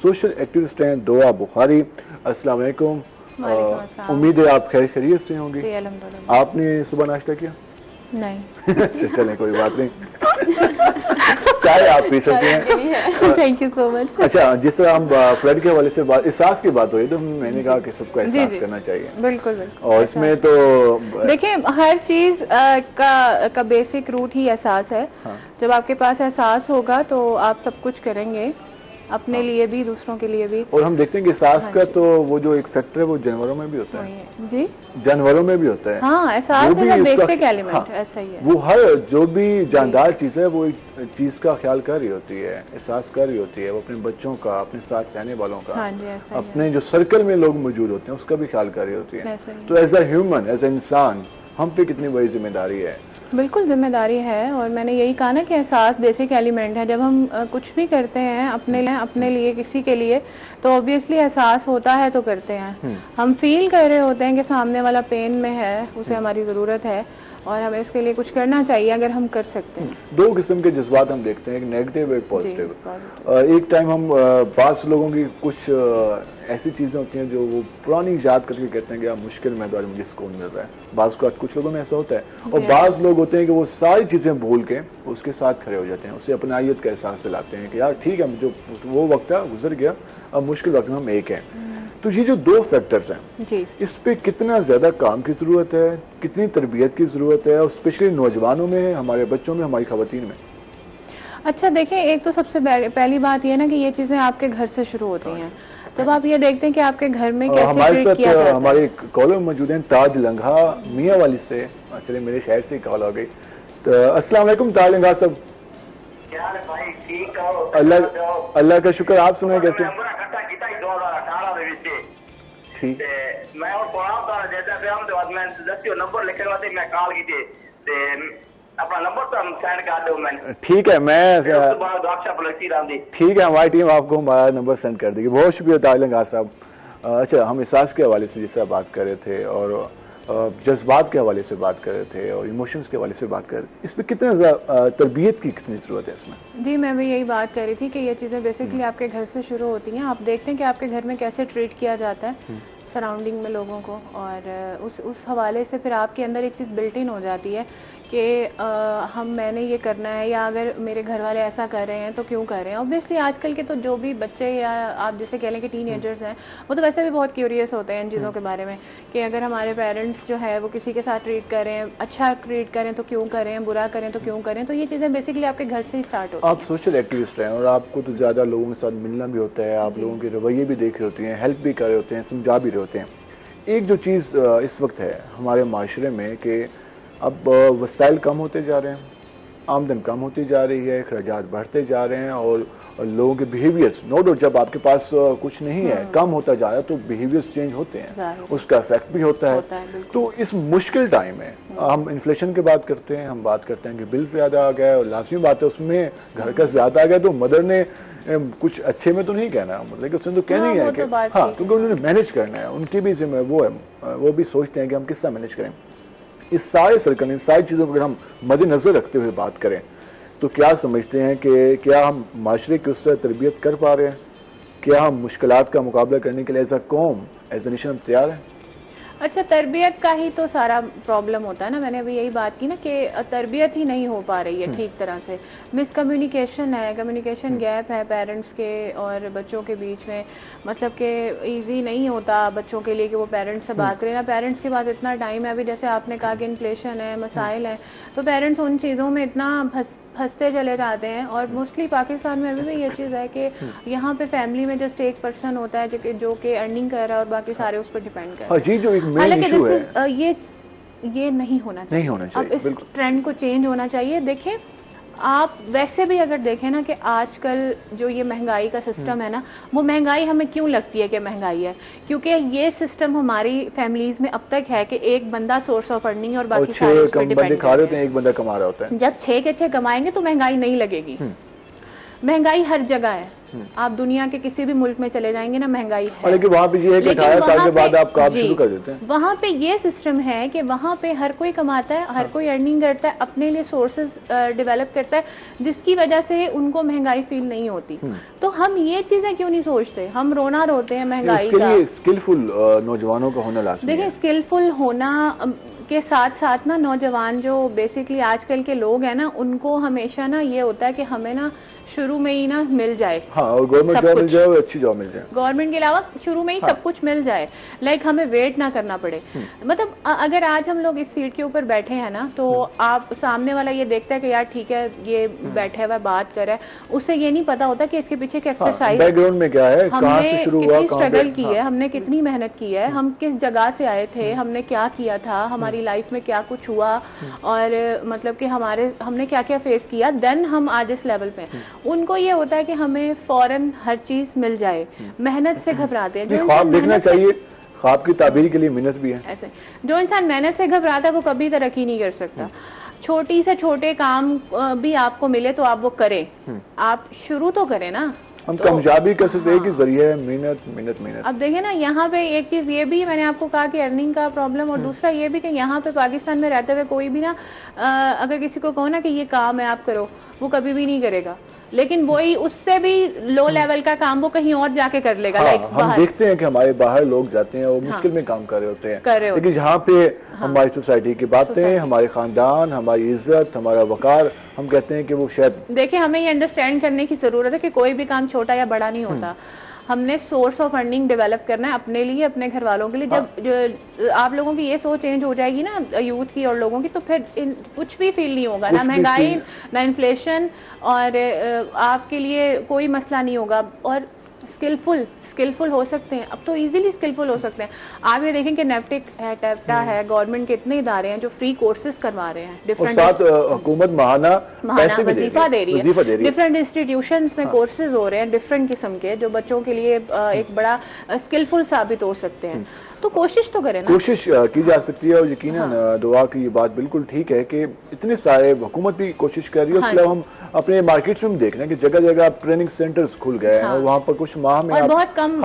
سوشل ایکٹیوسٹ ہیں دعا بخاری. السلام علیکم. امید ہے آپ خیر خیریت سے ہوں گی. آپ نے صبح ناشتہ کیا؟ نہیں. چلیں کوئی بات نہیں, چائے آپ پی سکتے ہیں. تھینک یو سو مچ. اچھا, جس طرح ہم فلڈ کے حوالے سے احساس کی بات ہوئی تو میں نے کہا کہ سب کو احساس کرنا چاہیے. بالکل بالکل. اور اس میں تو دیکھیں ہر چیز کا بیسک روٹ ہی احساس ہے. جب آپ کے پاس احساس ہوگا تو آپ سب کچھ کریں گے, اپنے لیے بھی دوسروں کے لیے بھی. اور ہم دیکھتے ہیں کہ احساس کا تو وہ جو ایک فیکٹر ہے وہ جانوروں میں بھی ہوتا ہے. جی, جانوروں میں بھی ہوتا ہے. ہاں, احساس بیسک ایلیمنٹ ایسا ہی ہے. وہ ہر جو بھی جاندار چیز ہے وہ ایک چیز کا خیال کر رہی ہوتی ہے, احساس کر رہی ہوتی ہے. وہ اپنے بچوں کا, اپنے ساتھ رہنے والوں کا, اپنے جو سرکل میں لوگ موجود ہوتے ہیں اس کا بھی خیال کر رہی ہوتی ہے. تو as a human, as a انسان ہم پہ کتنی بڑی ذمہ داری ہے. بالکل ذمہ داری ہے, اور میں نے یہی کہا نا کہ احساس بیسک ایلیمنٹ ہے. جب ہم کچھ بھی کرتے ہیں اپنے لیے کسی کے لیے تو obviously احساس ہوتا ہے تو کرتے ہیں. ہم فیل کر رہے ہوتے ہیں کہ سامنے والا پین میں ہے, اسے ہماری ضرورت ہے اور ہمیں اس کے لیے کچھ کرنا چاہیے اگر ہم کر سکتے ہیں. دو قسم کے جذبات ہم دیکھتے ہیں, ایک نیگیٹو ایک پازیٹیو. ایک ٹائم ہم بعض لوگوں کی کچھ ایسی چیزیں ہوتی ہیں جو وہ پرانی یاد کر کے کہتے ہیں کہ مشکل میں تو آج مجھے سکون مل رہا ہے. بعض کا کچھ لوگوں میں ایسا ہوتا ہے, اور بعض لوگ ہوتے ہیں کہ وہ ساری چیزیں بھول کے اس کے ساتھ کھڑے ہو جاتے ہیں, اسے اپنائیت کا احساس دلاتے ہیں کہ یار ٹھیک ہے جو وہ وقت ہے گزر گیا, اب مشکل وقت میں ہم ایک ہیں. تو یہ جو دو فیکٹرز ہیں اس پہ کتنا زیادہ کام کی ضرورت ہے, کتنی تربیت کی ضرورت ہے, اور اسپیشلی نوجوانوں میں, ہمارے بچوں میں, ہماری خواتین میں. اچھا دیکھیں, ایک تو سب سے پہلی بات یہ ہے نا کہ یہ چیزیں آپ کے گھر سے شروع ہوتی ہیں. جب آپ یہ دیکھتے ہیں کہ آپ کے گھر میں کیسے ٹریٹ کیا جاتا ہے. ہمارے کالر موجود ہیں تاج لنگھا میاں والی سے. چلے میرے شہر سے کال ہو گئی. تو السلام علیکم تاج لنگھا صاحب. اللہ کا شکر, آپ سنیں کیسے؟ ٹھیک میں نمبر لکھنے واسطے میں کال کی اپنا نمبر تو سینڈ کر دو. میں ٹھیک ہے, میں ٹھیک ہے, ہماری ٹیم آپ کو ہمارا نمبر سینڈ کر دے گی. بہت شکریہ تاج لنگھا صاحب. اچھا, ہم احساس کے حوالے سے جس طرح بات کر رہے تھے اور جذبات کے حوالے سے بات کر رہے تھے اور ایموشنز کے حوالے سے بات کر رہے تھے, اس میں کتنے زیادہ تربیت کی کتنی ضرورت ہے اس میں؟ جی میں بھی یہی بات کر رہی تھی کہ یہ چیزیں بیسکلی آپ کے گھر سے شروع ہوتی ہیں. آپ دیکھتے ہیں کہ آپ کے گھر میں کیسے ٹریٹ کیا جاتا ہے سراؤنڈنگ میں لوگوں کو, اور اس حوالے سے پھر آپ کے اندر ایک چیز بلٹ ان ہو جاتی ہے کہ میں نے یہ کرنا ہے, یا اگر میرے گھر والے ایسا کر رہے ہیں تو کیوں کر رہے ہیں. اوبویسلی آج کل کے تو جو بھی بچے یا آپ جسے کہہ لیں کہ ٹین ایجرز ہیں وہ تو ویسے بھی بہت کیوریس ہوتے ہیں ان چیزوں کے بارے میں کہ اگر ہمارے پیرنٹس جو ہے وہ کسی کے ساتھ ٹریٹ کریں, اچھا ٹریٹ کریں تو کیوں کریں, برا کریں تو کیوں کریں. تو یہ چیزیں بیسکلی آپ کے گھر سے ہی اسٹارٹ ہوتی ہیں. آپ سوشل ایکٹیوسٹ ہیں اور آپ کو تو زیادہ لوگوں کے ساتھ ملنا بھی ہوتا ہے, آپ لوگوں کے رویے بھی دیکھ رہے ہوتے ہیں, ہیلپ بھی کر رہے ہوتے ہیں, سمجھا بھی رہے ہوتے ہیں. ایک جو چیز اس وقت ہے ہمارے معاشرے میں کہ اب وسائل کم ہوتے جا رہے ہیں, آمدن کم ہوتی جا رہی ہے, اخراجات بڑھتے جا رہے ہیں, اور لوگوں کے بیہیویئرس نو ڈاؤٹ جب آپ کے پاس کچھ نہیں ہے, کم ہوتا جا رہا ہے تو بیہیویئرس چینج ہوتے ہیں, اس کا افیکٹ بھی ہوتا ہے. تو اس مشکل ٹائم میں ہم انفلیشن کی بات کرتے ہیں, ہم بات کرتے ہیں کہ بل زیادہ آ گیا, اور لازمی بات ہے اس میں گھر کا زیادہ آ گیا, تو مدر نے کچھ اچھے میں تو نہیں کہنا, مطلب کہ اس نے تو کہنا ہی ہے کہ ہاں, کیونکہ انہوں نے مینج کرنا ہے, ان کی بھی ذمہ وہ بھی سوچتے ہیں کہ ہم کس طرح مینج کریں. اس سارے سرکل, ان ساری چیزوں کو اگر ہم مد نظر رکھتے ہوئے بات کریں تو کیا سمجھتے ہیں کہ کیا ہم معاشرے کی اس طرح تربیت کر پا رہے ہیں؟ کیا ہم مشکلات کا مقابلہ کرنے کے لیے ایز اے قوم, ایز اے نیشن ہم تیار ہیں؟ اچھا, تربیت کا ہی تو سارا پرابلم ہوتا ہے نا. میں نے ابھی یہی بات کی نا کہ تربیت ہی نہیں ہو پا رہی ہے ٹھیک طرح سے. مس کمیونیکیشن ہے, کمیونیکیشن گیپ ہے پیرنٹس کے اور بچوں کے بیچ میں. مطلب کہ ایزی نہیں ہوتا بچوں کے لیے کہ وہ پیرنٹس سے بات کریں نا. پیرنٹس کے پاس اتنا ٹائم ہے, ابھی جیسے آپ نے کہا کہ انفلیشن ہے, مسائل ہیں, تو پیرنٹس ان چیزوں میں اتنا پھنستے چلے جاتے ہیں. اور موسٹلی پاکستان میں ابھی بھی یہ چیز ہے کہ یہاں پہ فیملی میں جسٹ ایک پرسن ہوتا ہے جو کہ ارننگ کر رہا ہے اور باقی سارے اس پر ڈیپینڈ کر رہے ہیں. حالانکہ یہ نہیں ہونا چاہیے. اب اس ٹرینڈ کو چینج ہونا چاہیے. دیکھیں آپ ویسے بھی اگر دیکھیں نا کہ آج کل جو یہ مہنگائی کا سسٹم ہے نا, وہ مہنگائی ہمیں کیوں لگتی ہے کہ مہنگائی ہے, کیونکہ یہ سسٹم ہماری فیملیز میں اب تک ہے کہ ایک بندہ سورس آف ارننگ اور باقی سارے اس پر ڈیپینڈ کرتے ہیں. ایک بندہ کما رہا ہوتا ہے. جب 6 کے 6 کمائیں گے تو مہنگائی نہیں لگے گی. مہنگائی ہر جگہ ہے, آپ دنیا کے کسی بھی ملک میں چلے جائیں گے نا مہنگائی ہے, لیکن وہاں پہ یہ ہے کہ 18 سال کے بعد آپ کام شروع کر دیتے ہیں. وہاں پہ یہ سسٹم ہے کہ وہاں پہ ہر کوئی کماتا ہے, ہر کوئی ارننگ کرتا ہے, اپنے لیے سورسز ڈیولپ کرتا ہے, جس کی وجہ سے ان کو مہنگائی فیل نہیں ہوتی. تو ہم یہ چیزیں کیوں نہیں سوچتے, ہم رونا روتے ہیں مہنگائی کا. اسکلفل نوجوانوں کا ہونا لازمی ہے. دیکھیں اسکلفل ہونا کے ساتھ ساتھ نا نوجوان جو بیسکلی آج کل کے لوگ ہیں نا, ان کو ہمیشہ نا یہ ہوتا ہے کہ ہمیں نا شروع میں ہی نا مل جائے, ہاں, اور گورنمنٹ جاب مل جائے, اچھی جاب مل جائے, گورنمنٹ کے علاوہ شروع میں ہی سب کچھ مل جائے, لائک ہمیں ویٹ نہ کرنا پڑے. مطلب اگر آج ہم لوگ اس سیٹ کے اوپر بیٹھے ہیں نا, تو آپ سامنے والا یہ دیکھتا ہے کہ یار ٹھیک ہے یہ بیٹھا ہوا بات کر رہا ہے, اسے یہ نہیں پتا ہوتا کہ اس کے پیچھے ایک ایکسرسائز بیک گراؤنڈ میں کیا ہے, ہم نے کتنی اسٹرگل کی ہے, ہم نے کتنی محنت کی ہے, ہم کس جگہ سے آئے تھے, ہم نے کیا کیا تھا, ہماری لائف میں کیا کچھ ہوا, اور مطلب کہ ہم نے کیا کیا فیس کیا, دین ہم آج اس لیول پہ. ان کو یہ ہوتا ہے کہ ہمیں فوراً ہر چیز مل جائے, محنت سے گھبراتے ہیں. خواب دیکھنا چاہیے, خواب کی تعبیر کے لیے محنت بھی ہے. ایسے جو انسان محنت سے گھبراتا ہے وہ کبھی ترقی نہیں کر سکتا. چھوٹی سے چھوٹے کام بھی آپ کو ملے تو آپ وہ کریں, آپ شروع تو کریں نا. ہم کامیابی کر سکتے ہیں کہ ذریعہ ہے محنت محنت محنت. اب دیکھیں نا یہاں پہ ایک چیز یہ بھی میں نے آپ کو کہا کہ ارننگ کا پرابلم, اور دوسرا یہ بھی کہ یہاں پہ پاکستان میں رہتے ہوئے کوئی بھی نا اگر کسی کو کہو نا کہ یہ کام ہے آپ کرو, وہ کبھی بھی نہیں کرے گا. لیکن وہی اس سے بھی لو لیول کا کام وہ کہیں اور جا کے کر لے گا. ہم دیکھتے ہیں کہ ہمارے باہر لوگ جاتے ہیں اور مشکل میں کام کر رہے ہوتے ہیں, لیکن جہاں پہ ہماری سوسائٹی کی باتیں, ہمارے خاندان, ہماری عزت, ہمارا وقار, ہم کہتے ہیں کہ وہ شاید. دیکھیں ہمیں یہ انڈرسٹینڈ کرنے کی ضرورت ہے کہ کوئی بھی کام چھوٹا یا بڑا نہیں ہوتا. ہم نے سورس آف ارننگ ڈیولپ کرنا ہے اپنے لیے, اپنے گھر والوں کے لیے. جب آپ لوگوں کی یہ سوچ چینج ہو جائے گی نا یوتھ کی اور لوگوں کی, تو پھر کچھ بھی فیل نہیں ہوگا, نہ مہنگائی نہ انفلیشن, اور آپ کے لیے کوئی مسئلہ نہیں ہوگا. اور اسکلفل ہو سکتے ہیں, اب تو ایزیلی اسکلفل ہو سکتے ہیں. آپ یہ دیکھیں کہ نیپٹک ہے, ٹیپٹا ہے, گورنمنٹ کے اتنے ادارے ہیں جو فری کورسز کروا رہے ہیں, ڈفرینٹ حکومت ماہانہ وظیفہ دے رہی ہے, ڈفرینٹ انسٹیٹیوشنز میں کورسز ہو رہے ہیں ڈفرینٹ قسم کے, جو بچوں کے لیے ایک بڑا اسکلفل ثابت ہو سکتے ہیں. تو کوشش تو کریں نا, کوشش کی جا سکتی ہے. اور یقیناً دعا کی یہ بات بالکل ٹھیک ہے کہ اتنے سارے حکومت بھی کوشش کر رہی ہے. اس کے علاوہ ہم اپنے مارکیٹس میں بھی دیکھ رہے ہیں کہ جگہ جگہ ٹریننگ سینٹرز کھل گئے ہیں, اور وہاں پر کچھ ماہ میں بہت کم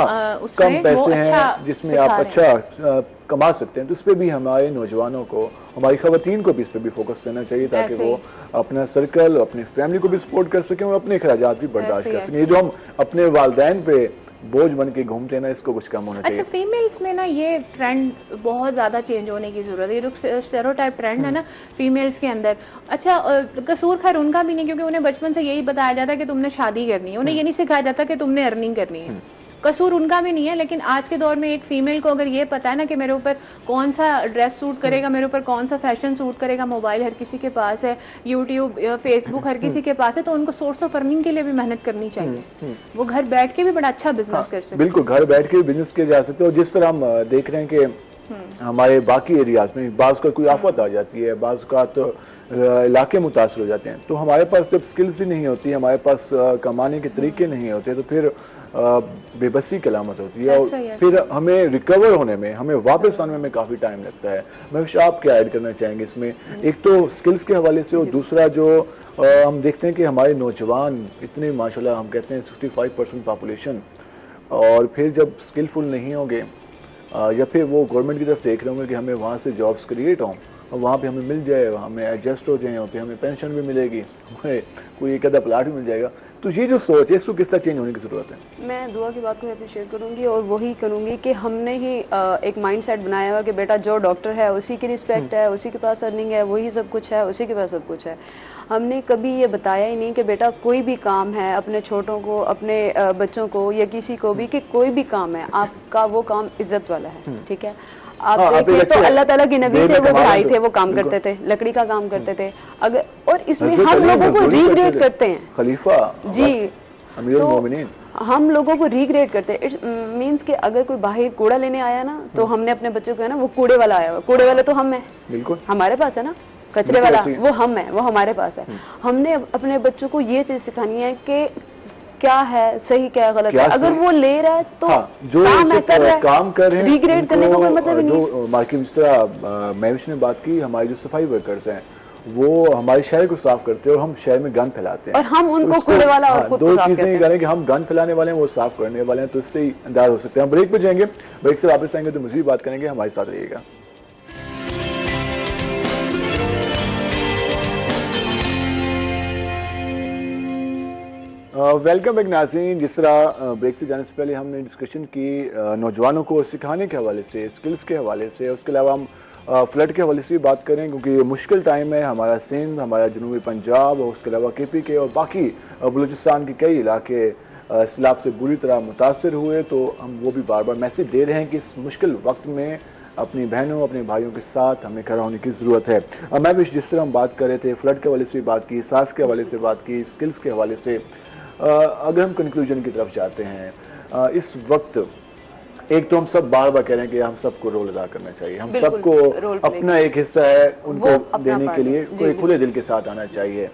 پیسے ہیں جس میں آپ اچھا کما سکتے ہیں. تو اس پہ بھی ہمارے نوجوانوں کو, ہماری خواتین کو بھی اس پہ بھی فوکس کرنا چاہیے, تاکہ وہ اپنا سرکل, اپنی فیملی کو بھی سپورٹ کر سکیں اور اپنے اخراجات بھی برداشت کر سکیں. یہ جو ہم اپنے والدین پہ بوجھ بن کے گھومتے ہیں نا, اس کو کچھ کم ہونا چاہیے. اچھا, فیمیلز میں نا یہ ٹرینڈ بہت زیادہ چینج ہونے کی ضرورت ہے. یہ جو اسٹیریوٹائپ ٹرینڈ ہے نا فیمیلز کے اندر, اچھا قصور خیر ان کا بھی نہیں, کیونکہ انہیں بچپن سے یہی بتایا جاتا ہے کہ تم نے شادی کرنی ہے, انہیں یہ نہیں سکھایا جاتا کہ تم نے ارننگ کرنی ہے. قصور ان کا بھی نہیں ہے, لیکن آج کے دور میں ایک فیمیل کو اگر یہ پتا ہے نا کہ میرے اوپر کون سا ڈریس سوٹ کرے گا, میرے اوپر کون سا فیشن سوٹ کرے گا, موبائل ہر کسی کے پاس ہے, یوٹیوب فیس بک ہر کسی کے پاس ہے, تو ان کو سورس آف ارننگ کے لیے بھی محنت کرنی چاہیے. وہ گھر بیٹھ کے بھی بڑا اچھا بزنس کر سکتے ہیں. بالکل, گھر بیٹھ کے بھی بزنس کیا جا سکتے. اور جس طرح ہم دیکھ رہے ہیں کہ ہمارے باقی ایریاز میں بعض کا کوئی آفت آ جاتی ہے, بعض کا تو علاقے متاثر ہو جاتے ہیں, تو ہمارے پاس جب سکلز ہی نہیں ہوتی, ہمارے پاس کمانے کے طریقے نہیں ہوتے, تو پھر بے بسی کی علامت ہوتی ہے, اور پھر ہمیں ریکور ہونے میں, ہمیں واپس آنے میں کافی ٹائم لگتا ہے. میں آپ کیا ایڈ کرنا چاہیں گے اس میں؟ ایک تو سکلز کے حوالے سے, اور دوسرا جو ہم دیکھتے ہیں کہ ہمارے نوجوان اتنے ماشاءاللہ, ہم کہتے ہیں 65% پاپولیشن, اور پھر جب سکلفل نہیں ہوں گے, یا پھر وہ گورنمنٹ کی طرف دیکھ رہے ہوں گے کہ ہمیں وہاں سے جابس کریٹ ہوں, اور وہاں پہ ہمیں مل جائے, ہمیں ایڈجسٹ ہو جائیں, اور پھر ہمیں پینشن بھی ملے گی, ہمیں کوئی ایک آدھا پلاٹ بھی مل جائے گا. تو یہ جو سوچ ہے اس کو کس طرح چینج ہونے کی ضرورت ہے؟ میں دعا کی بات کو اپریشیٹ کروں گی, اور وہی کروں گی کہ ہم نے ہی ایک مائنڈ سیٹ بنایا ہوا کہ بیٹا جو ڈاکٹر ہے اسی کی رسپیکٹ ہے, اسی کے پاس ارننگ ہے, وہی سب کچھ ہے, اسی کے پاس سب کچھ ہے. ہم نے کبھی یہ بتایا ہی نہیں کہ بیٹا کوئی بھی کام ہے, اپنے چھوٹوں کو, اپنے بچوں کو, یا کسی کو بھی, کہ کوئی بھی کام ہے آپ کا, وہ کام عزت والا ہے. ٹھیک ہے, آپ دیکھیں تو اللہ تعالیٰ کے نبی تھے, وہ بھائی تھے, وہ کام کرتے تھے, لکڑی کا کام کرتے تھے. اگر اور اس میں ہم لوگوں کو ریگریٹ کرتے ہیں, خلیفہ جی, امیر المومنین, ہم لوگوں کو ریگریٹ کرتے ہیں. اٹ مینس کہ اگر کوئی باہر کوڑا لینے آیا نا, تو ہم نے اپنے بچوں کو ہے نا, وہ کوڑے والا آیا ہوا, کوڑے والا تو ہم ہیں, بالکل ہمارے پاس ہے نا, کچرے والا وہ ہم ہیں, وہ ہمارے پاس ہے. ہم نے اپنے بچوں کو یہ چیز سکھانی ہے کہ کیا ہے صحیح, کیا ہے غلط ہے. اگر وہ لے رہا ہے تو کام کر رہے ہیں, ریگریٹ کرنے کا کوئی مطلب نہیں. جو مارکیٹ, جس طرح محوش نے بات کی, ہمارے جو صفائی ورکرز ہیں وہ ہمارے شہر کو صاف کرتے ہیں اور ہم شہر میں گند پھیلاتے ہیں اور ہم ان کو کوڑے والا اور خود دو چیزیں یہ کریں کہ ہم گند پھیلانے والے ہیں وہ صاف کرنے والے ہیں, تو اس سے ہی انداز ہو سکتے ہیں. ہم بریک پہ جائیں گے, بریک سے واپس آئیں گے تو مزید بات کریں گے, ہمارے ساتھ رہیے گا. ویلکم بیک ناظرین. جس طرح بریک سے جانے سے پہلے ہم نے ڈسکشن کی نوجوانوں کو سکھانے کے حوالے سے, اسکلز کے حوالے سے, اس کے علاوہ ہم فلڈ کے حوالے سے بھی بات کریں کیونکہ یہ مشکل ٹائم ہے. ہمارا سندھ, ہمارا جنوبی پنجاب اور اس کے علاوہ کے پی کے اور باقی بلوچستان کے کئی علاقے سیلاب سے بری طرح متاثر ہوئے, تو ہم وہ بھی بار بار میسج دے رہے ہیں کہ اس مشکل وقت میں اپنی بہنوں اپنے بھائیوں کے ساتھ ہمیں کھڑا ہونے کی ضرورت ہے. میں بھی جس طرح ہم بات کر رہے تھے فلڈ کے حوالے سے بھی بات کی, ساس کے حوالے سے بات کی, اسکلز کے حوالے سے, اگر ہم کنکلوژن کی طرف جاتے ہیں اس وقت, ایک تو ہم سب بار بار کہہ رہے ہیں کہ ہم سب کو رول ادا کرنا چاہیے, ہم سب کو اپنا ایک حصہ ہے ان کو دینے کے لیے کوئی کھلے دل کے ساتھ آنا چاہیے.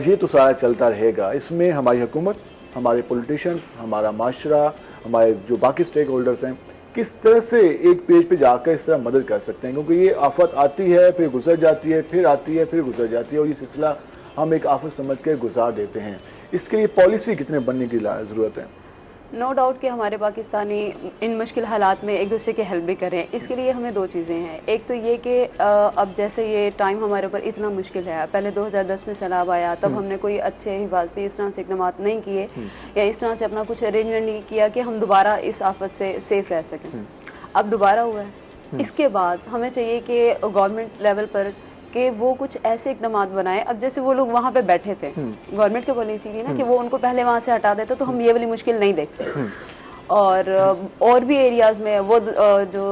یہ تو سارا چلتا رہے گا. اس میں ہماری حکومت, ہمارے پولیٹیشینز, ہمارا معاشرہ, ہمارے جو باقی اسٹیک ہولڈرز ہیں کس طرح سے ایک پیج پہ جا کر اس طرح مدد کر سکتے ہیں, کیونکہ یہ آفت آتی ہے پھر گزر جاتی ہے, پھر آتی ہے پھر گزر جاتی ہے, اور یہ سلسلہ ہم ایک آفت سمجھ کے گزار دیتے ہیں. اس کے لیے پالیسی کتنے بننے کی ضرورت ہے؟ نو ڈاؤٹ کہ ہمارے پاکستانی ان مشکل حالات میں ایک دوسرے کی ہیلپ بھی کریں. اس کے لیے ہمیں دو چیزیں ہیں. ایک تو یہ کہ اب جیسے یہ ٹائم ہمارے اوپر اتنا مشکل ہے, پہلے 2010 میں سیلاب آیا تب ہم نے کوئی اچھے حفاظتی اس طرح سے اقدامات نہیں کیے یا اس طرح سے اپنا کچھ ارینجمنٹ نہیں کیا کہ ہم دوبارہ اس آفت سے سیف رہ سکیں. اب دوبارہ ہوا ہے. اس کے بعد ہمیں چاہیے کہ گورنمنٹ لیول پر کہ وہ کچھ ایسے اقدامات بنائے. اب جیسے وہ لوگ وہاں پہ بیٹھے تھے, گورنمنٹ کی پالیسی تھی نا کہ وہ ان کو پہلے وہاں سے ہٹا دیتے تو ہم یہ والی مشکل نہیں دیکھتے. اور بھی ایریاز میں وہ جو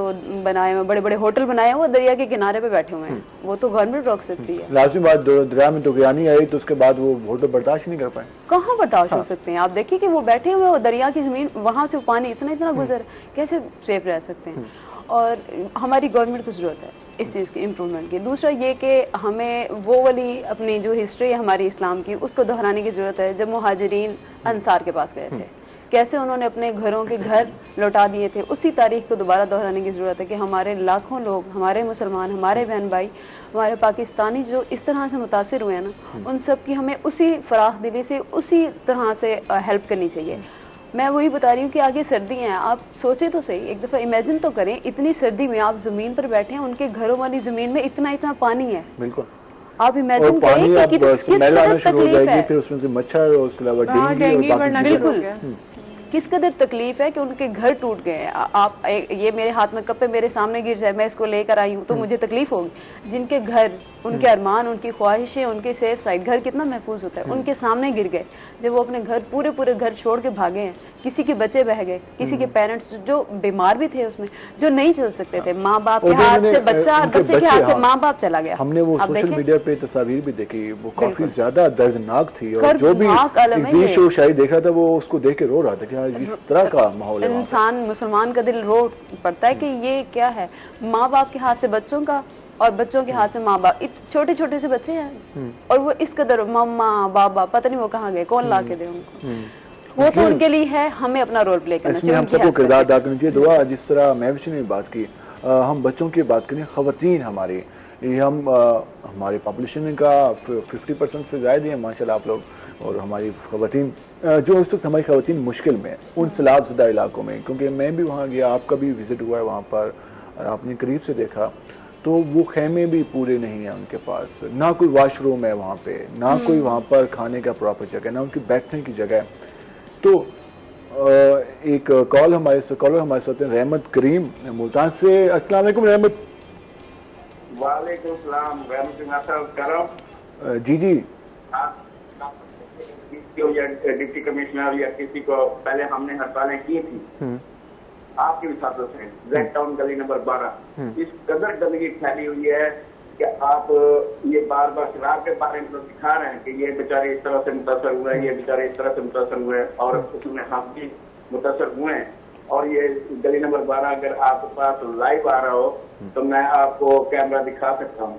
بنائے ہوئے بڑے بڑے ہوٹل بنائے ہیں وہ دریا کے کنارے پہ بیٹھے ہوئے ہیں, وہ تو گورنمنٹ روک سکتی ہے. لازمی بات دریا میں طوفانی آئی تو اس کے بعد وہ ہوٹل برداشت نہیں کر پائے. کہاں برداشت ہو سکتے ہیں؟ آپ دیکھیے کہ وہ بیٹھے ہوئے وہ دریا کی زمین, وہاں سے پانی اتنا گزر, کیسے سیف رہ سکتے ہیں؟ اور ہماری گورنمنٹ کو ضرورت ہے اس چیز کی امپرومنٹ کی. دوسرا یہ کہ ہمیں وہ والی اپنی جو ہسٹری ہے ہماری اسلام کی اس کو دہرانے کی ضرورت ہے. جب مہاجرین انصار کے پاس گئے تھے کیسے انہوں نے اپنے گھروں کے گھر لوٹا دیے تھے, اسی تاریخ کو دوبارہ دہرانے کی ضرورت ہے کہ ہمارے لاکھوں لوگ, ہمارے مسلمان, ہمارے بہن بھائی, ہمارے پاکستانی جو اس طرح سے متاثر ہوئے ہیں نا, ان سب کی ہمیں اسی فراخ دلی سے اسی طرح سے ہیلپ کرنی چاہیے. میں وہی بتا رہی ہوں کہ آگے سردی ہیں, آپ سوچیں تو صحیح, ایک دفعہ امیجن تو کریں اتنی سردی میں آپ زمین پر بیٹھے ہیں, ان کے گھروں والی زمین میں اتنا پانی ہے. بالکل آپ امیجن کریں کہ کس قدر تکلیف ہے, پھر اس میں سے مچھر اور اس کے علاوہ ڈینگی اور باقی بالکل کس قدر تکلیف ہے کہ ان کے گھر ٹوٹ گئے ہیں. آپ یہ میرے ہاتھ میں کپے میرے سامنے گر جائے, میں اس کو لے کر آئی ہوں تو مجھے تکلیف ہوگی. جن کے گھر, ان کے ارمان, ان کی خواہشیں, ان کے سیف سائڈ, گھر کتنا محفوظ ہوتا ہے, ان کے سامنے گر گئے. جب وہ اپنے گھر پورے گھر چھوڑ کے بھاگے ہیں, کسی کے بچے بہ گئے, کسی کے پیرنٹس جو بیمار بھی تھے اس میں, جو نہیں چل سکتے تھے, ماں باپ کے ہاتھ سے بچہ, بچے کے ہاتھ سے ماں باپ چلا گیا. ہم نے وہ سوشل میڈیا پہ تصاویر بھی دیکھی, وہ کافی زیادہ دردناک تھی, اور جو بھی شو شاید دیکھا تھا وہ اس کو دیکھ کے رو رہا تھا کہ اس طرح کا ماحول ہے. انسان مسلمان کا دل رو پڑتا ہے کہ یہ کیا ہے, ماں باپ کے ہاتھ سے بچوں کا اور بچوں کے ہاتھ سے ماں باپ, چھوٹے چھوٹے سے بچے ہیں اور وہ اس قدر ماما بابا پتہ نہیں وہ کہاں گئے, کون لا کے دے ان کو. وہ تو ان کے لیے ہے, ہمیں اپنا رول پلے کرنا چاہیے, ہم سب کو کردار ادا کرنا چاہیے. دعا جس طرح محوش نے بات کی, ہم بچوں کی بات کریں, خواتین ہماری, یہ ہمارے پاپولیشن کا 50% سے زائد ہیں ماشاءاللہ آپ لوگ, اور ہماری خواتین جو اس وقت ہماری خواتین مشکل میں ان سیلاب زدہ علاقوں میں, کیونکہ میں بھی وہاں گیا, آپ کا بھی وزٹ ہوا ہے وہاں پر, آپ نے قریب سے دیکھا, تو وہ خیمے بھی پورے نہیں ہیں ان کے پاس, نہ کوئی واش روم ہے وہاں پہ, نہ کوئی وہاں پر کھانے کا پراپر جگہ, نہ ان کی بیٹھنے کی جگہ ہے. تو ایک کالر ہمارے ساتھ ہیں رحمت کریم ملتان سے. السلام علیکم رحمت. وعلیکم السلام رحمت. جی ڈپٹی کمشنر یا کسی کو پہلے ہم نے ہڑتالیں کی تھی آپ کے بھی ساتھوں سے, زیڈ ٹاؤن گلی نمبر 12, اس قدر گندگی پھیلی ہوئی ہے کہ آپ یہ بار بار شراب کے بارے میں دکھا رہے ہیں کہ یہ بیچارے اس طرح سے متاثر ہوئے ہیں, یہ بیچارے اس طرح سے متاثر ہوئے ہیں, اور اس میں ہم بھی متاثر ہوئے ہیں. اور یہ گلی نمبر 12 اگر آپ کے پاس لائیو آ رہا ہو تو میں آپ کو کیمرہ دکھا سکتا ہوں.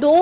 2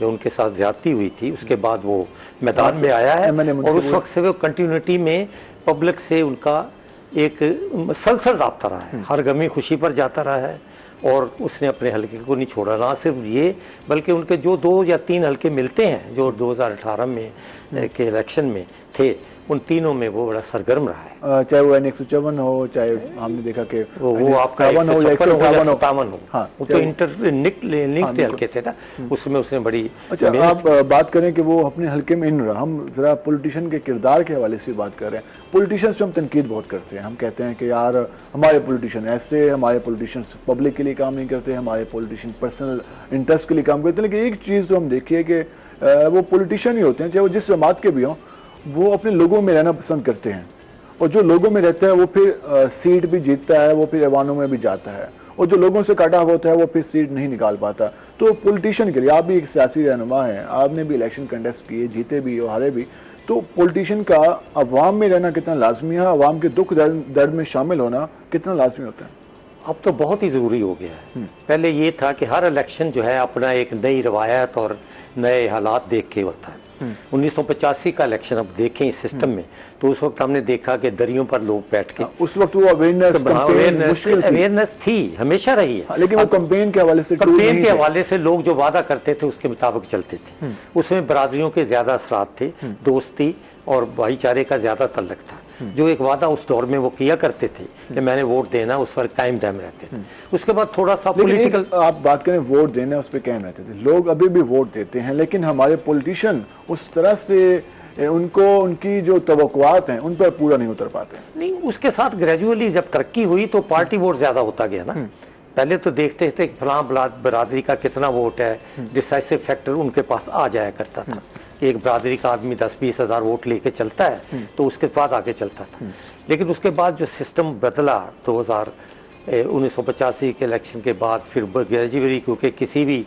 جو ان کے ساتھ زیادتی ہوئی تھی اس کے بعد وہ میدان میں آیا ہے اور اس وقت سے وہ کنٹینیوٹی میں پبلک سے ان کا ایک مسلسل رابطہ رہا ہے، ہر غمی خوشی پر جاتا رہا ہے اور اس نے اپنے حلقے کو نہیں چھوڑا. نہ صرف یہ بلکہ ان کے جو 2 یا 3 حلقے ملتے ہیں جو 2018 میں کے الیکشن میں تھے ان تینوں میں وہ بڑا سرگرم رہا ہے، چاہے وہ N154 ہو، چاہے ہم نے دیکھا کہ وہ آپ کا 57 ہو یا 57 ہو، ہاں وہ تو لنکڈ حلقے تھے نا، اس میں اس نے بڑی. اچھا آپ بات کریں کہ وہ اپنے حلقے میں ان رہا، ہم ذرا پولیٹیشین کے کردار کے حوالے سے بات کر رہے ہیں. پولیٹیشین سے ہم تنقید بہت کرتے ہیں، ہم کہتے ہیں کہ یار ہمارے پولیٹیشین ایسے، ہمارے پولیٹیشین پبلک کے لیے کام نہیں کرتے، ہمارے پولیٹیشین پرسنل انٹرسٹ کے لیے کام کرتے ہیں. لیکن ایک چیز تو ہم دیکھیے کہ وہ پولیٹیشین ہی ہوتے ہیں چاہے وہ جس جماعت کے بھی ہوں، وہ اپنے لوگوں میں رہنا پسند کرتے ہیں اور جو لوگوں میں رہتا ہے وہ پھر سیٹ بھی جیتتا ہے، وہ پھر ایوانوں میں بھی جاتا ہے، اور جو لوگوں سے کاٹا ہوتا ہے وہ پھر سیٹ نہیں نکال پاتا. تو پولیٹیشین کے لیے آپ بھی ایک سیاسی رہنما ہیں، آپ نے بھی الیکشن کنٹیسٹ کیے، جیتے بھی اور ہارے بھی، تو پولیٹیشین کا عوام میں رہنا کتنا لازمی ہے، عوام کے دکھ درد میں شامل ہونا کتنا لازمی ہوتا ہے؟ اب تو بہت ہی ضروری ہو گیا ہے. پہلے یہ تھا کہ ہر الیکشن جو ہے اپنا ایک نئی روایت اور نئے حالات دیکھ کے ہوتا ہے. 1985 کا الیکشن اب دیکھیں اس سسٹم میں تو اس وقت ہم نے دیکھا کہ دریوں پر لوگ بیٹھ کے اس وقت وہ اویئرنیس تھی، ہمیشہ رہی ہے، لیکن وہ کمپین کے حوالے سے لوگ جو وعدہ کرتے تھے اس کے مطابق چلتے تھے. اس میں برادریوں کے زیادہ اثرات تھے، دوستی اور بھائی چارے کا زیادہ تعلق تھا. جو ایک وعدہ اس دور میں وہ کیا کرتے تھے کہ میں نے ووٹ دینا، اس پر قائم دائم رہتے تھے. اس کے بعد تھوڑا سا پولیٹیکل آپ بات کریں ووٹ دینا، اس پہ قائم رہتے تھے. لوگ ابھی بھی ووٹ دیتے ہیں لیکن ہمارے پولیٹیشین اس طرح سے ان کی جو توقعات ہیں ان پر پورا نہیں اتر پاتے. نہیں، اس کے ساتھ گریجولی جب ترقی ہوئی تو پارٹی ووٹ زیادہ ہوتا گیا نا. پہلے تو دیکھتے تھے کہ فلاں برادری کا کتنا ووٹ ہے، ڈسائسو فیکٹر ان کے پاس آ جایا کرتا تھا کہ ایک برادری کا آدمی 10-20 ہزار ووٹ لے کے چلتا ہے تو اس کے بعد آگے چلتا تھا. لیکن اس کے بعد جو سسٹم بدلا 1985 کے الیکشن کے بعد پھر گریجولی، کیونکہ کسی بھی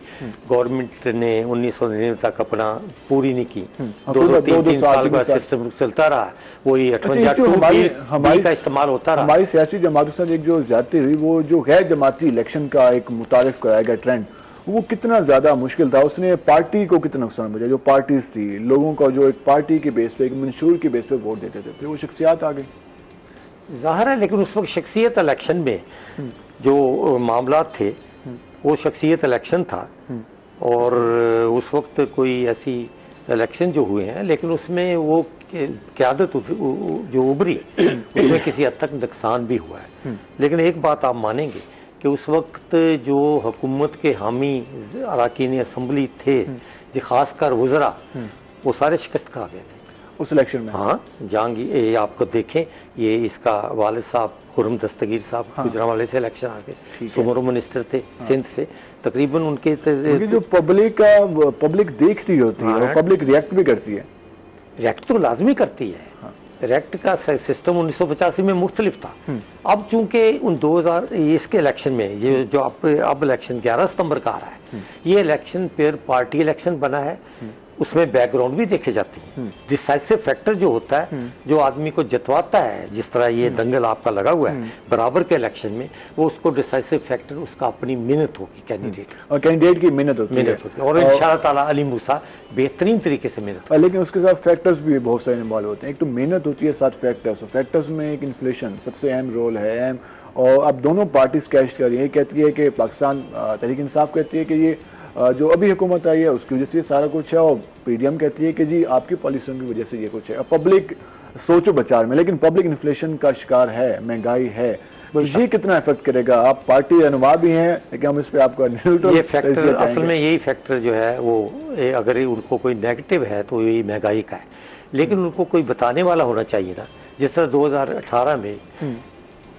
گورنمنٹ نے 1999 تک اپنا پوری نہیں کی، 2-3 سال کا سسٹم چلتا رہا، وہی 58 کا استعمال ہوتا رہا. ہماری سیاسی جماعتوں سے ایک جو زیادتی ہوئی، وہ جو غیر جماعتی الیکشن کا ایک متعارف کرایا گیا ٹرینڈ، وہ کتنا زیادہ مشکل تھا. اس نے پارٹی کو کتنا نقصان پہنچایا. جو پارٹیز تھی، لوگوں کا جو ایک پارٹی کے بیس پہ، ایک منشور کے بیس پہ ووٹ دیتے تھے، پھر وہ شخصیات آ گئی. ظاہر ہے، لیکن اس وقت شخصیت الیکشن میں جو معاملات تھے وہ شخصیت الیکشن تھا، اور اس وقت کوئی ایسی الیکشن جو ہوئے ہیں لیکن اس میں وہ قیادت جو ابھری اس میں کسی حد تک نقصان بھی ہوا ہے. لیکن ایک بات آپ مانیں گے کہ اس وقت جو حکومت کے حامی اراکین اسمبلی تھے، خاص کر وزراء، وہ سارے شکست کھا گئے تھے اس الیکشن میں. ہاں، جہانگیر آپ کو دیکھیں، یہ اس کا والد صاحب خرم دستگیر صاحب گجرانوالے سے الیکشن آ گئے، سمرو منسٹر تھے سندھ سے. تقریباً ان کے جو پبلک دیکھتی ہوتی ہے اور پبلک ریئیکٹ بھی کرتی ہے. ریئیکٹ تو لازمی کرتی ہے. ریئیکٹ کا سسٹم 1985 میں مختلف تھا. اب چونکہ ان 2020 کے الیکشن میں یہ جو اب الیکشن 11 ستمبر کا آ رہا ہے، یہ الیکشن پھر پارٹی الیکشن بنا ہے. اس میں بیک گراؤنڈ بھی دیکھے جاتے ہیں. ڈسائسو فیکٹر جو ہوتا ہے، جو آدمی کو جتواتا ہے، جس طرح یہ دنگل آپ کا لگا ہوا ہے برابر کے الیکشن میں، وہ اس کو ڈسائسو فیکٹر اس کا اپنی محنت ہوگی، کینڈیڈیٹ اور کینڈیڈیٹ کی محنت ہوتی ہے، اور انشاءاللہ تعالیٰ علی موسیٰ بہترین طریقے سے محنت. لیکن اس کے ساتھ فیکٹرز بھی بہت سارے انوالو ہوتے ہیں. ایک تو محنت ہوتی ہے، ساتھ فیکٹرز میں ایک انفلیشن سب سے اہم رول ہے. اور اب دونوں پارٹیز کیش کر رہی ہیں. یہ کہتی ہے کہ پاکستان تحریک انصاف کہتی ہے کہ یہ جو ابھی حکومت آئی ہے اس کی وجہ سے یہ سارا کچھ ہے، اور پی ڈی ایم کہتی ہے کہ جی آپ کی پالیسیوں کی وجہ سے یہ کچھ ہے. پبلک سوچو بچار میں، لیکن پبلک انفلیشن کا شکار ہے، مہنگائی ہے. یہ کتنا افیکٹ کرے گا؟ آپ پارٹی رہنما بھی ہیں لیکن ہم اس پہ آپ کا یہ فیکٹر، اصل میں یہی فیکٹر جو ہے وہ اگر ان کو کوئی نیگیٹو ہے تو یہی مہنگائی کا ہے. لیکن ان کو کوئی بتانے والا ہونا چاہیے نا. جس طرح 2018 میں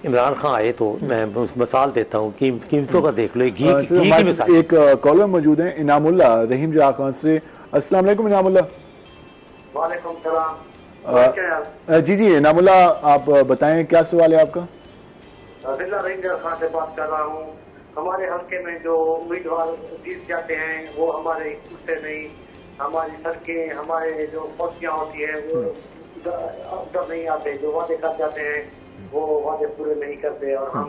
عمران خان آئے تو میں مثال دیتا ہوں، قیمتوں کا دیکھ لو، گھی کی مثال. ایک کالر موجود ہیں انعام اللہ رحیم جہاں خان سے. السلام علیکم انعام اللہ. وعلیکم السلام. جی انعام اللہ، آپ بتائیں کیا سوال ہے آپ کا؟ ضلع رحیم جہاں خان سے بات کر رہا ہوں. ہمارے حلقے میں جو امیدوار جیت جاتے ہیں وہ ہمارے سے نہیں، ہماری سڑکیں، ہمارے جو پالیسیاں ہوتی ہیں وہ ادھر نہیں آتے. جو وعدے کر جاتے ہیں وہ وعدے پورے نہیں کرتے، اور ہم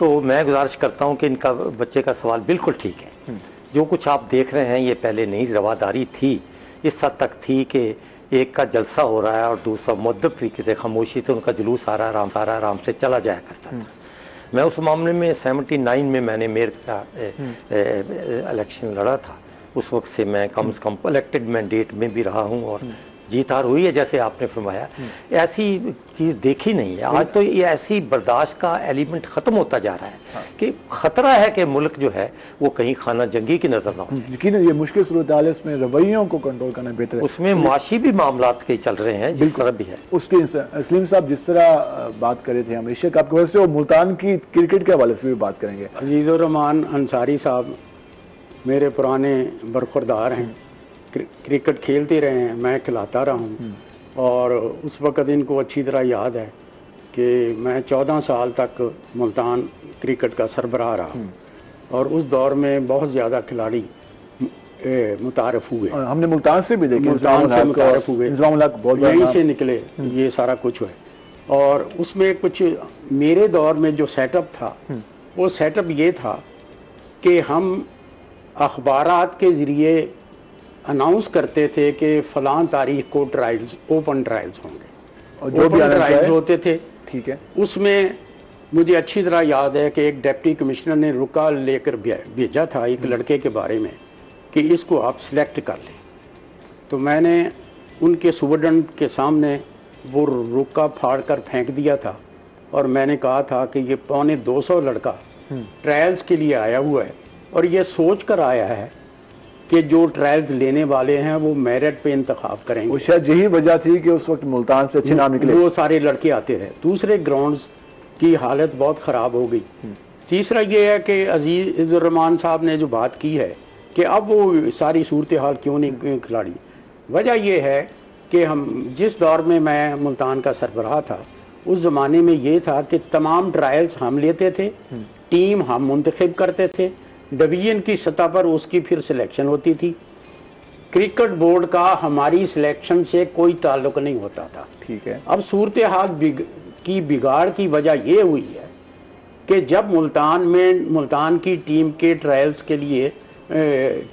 تو میں گزارش کرتا ہوں کہ ان کا بچے کا سوال بالکل ٹھیک ہے. جو کچھ آپ دیکھ رہے ہیں یہ پہلے نہیں رواداری تھی، اس حد تک تھی کہ ایک کا جلسہ ہو رہا ہے اور دوسرا مؤدب طریقے سے خاموشی سے ان کا جلوس آ رہا ہے، آرام سے چلا جایا کرتا تھا. میں اس معاملے میں 79 میں نے میئر کا الیکشن لڑا تھا. اس وقت سے میں کم از کم الیکٹڈ مینڈیٹ میں بھی رہا ہوں اور جیت ہار ہوئی ہے جیسے آپ نے فرمایا. ایسی چیز دیکھی نہیں ہے. آج تو یہ ایسی برداشت کا ایلیمنٹ ختم ہوتا جا رہا ہے کہ خطرہ ہے کہ ملک جو ہے وہ کہیں خانہ جنگی کی نظر نہ ہو. یقیناً یہ مشکل صورتحال ہے، اس میں رویوں کو کنٹرول کرنا بہتر ہے. اس میں معاشی بھی معاملات کے چل رہے ہیں جس طرح بھی ہے. اس کی سلیم صاحب جس طرح بات کر رہے تھے ہم ایشیا کپ کی وجہ سے اور ملتان کی کرکٹ کے حوالے سے بھی بات کریں گے. عزیز الرحمان انصاری صاحب میرے پرانے برخوردار ہیں، کرکٹ کھیلتے رہے ہیں، میں کھلاتا رہا ہوں، اور اس وقت ان کو اچھی طرح یاد ہے کہ میں 14 سال تک ملتان کرکٹ کا سربراہ رہا، اور اس دور میں بہت زیادہ کھلاڑی متعارف ہوئے. ہم نے ملتان سے بھی دیکھے، ملتان سے متعارف ہوئے، یہیں سے نکلے یہ سارا کچھ ہے. اور اس میں کچھ میرے دور میں جو سیٹ اپ تھا وہ سیٹ اپ یہ تھا کہ ہم اخبارات کے ذریعے اناؤنس کرتے تھے کہ فلاں تاریخ کو ٹرائلز، اوپن ٹرائلز ہوں گے، اور جو بھی ٹرائلز ہوتے تھے. ٹھیک ہے. اس میں مجھے اچھی طرح یاد ہے کہ ایک ڈپٹی کمشنر نے رکا لے کر بھیجا تھا ایک لڑکے کے بارے میں کہ اس کو آپ سلیکٹ کر لیں. تو میں نے ان کے سپرڈنٹ کے سامنے وہ رکا پھاڑ کر پھینک دیا تھا، اور میں نے کہا تھا کہ یہ 250 لڑکا ٹرائلز کے لیے آیا ہوا ہے، اور یہ سوچ کر آیا ہے کہ جو ٹرائلز لینے والے ہیں وہ میرٹ پہ انتخاب کریں گے. شاید یہی وجہ تھی کہ اس وقت ملتان سے اچھے نام نکلے، وہ سارے لڑکے آتے رہے. دوسرے گراؤنڈز کی حالت بہت خراب ہو گئی. تیسرا یہ ہے کہ عزیز الرحمان صاحب نے جو بات کی ہے کہ اب وہ ساری صورتحال کیوں نہیں کھلاڑی، وجہ یہ ہے کہ ہم جس دور میں ملتان کا سربراہ تھا اس زمانے میں یہ تھا کہ تمام ٹرائلز ہم لیتے تھے، ٹیم ہم منتخب کرتے تھے، ڈویژن کی سطح پر اس کی پھر سلیکشن ہوتی تھی. کرکٹ بورڈ کا ہماری سلیکشن سے کوئی تعلق نہیں ہوتا تھا. ٹھیک ہے. اب صورتحال کی بگاڑ کی وجہ یہ ہوئی ہے کہ جب ملتان کی ٹیم کے ٹرائلز کے لیے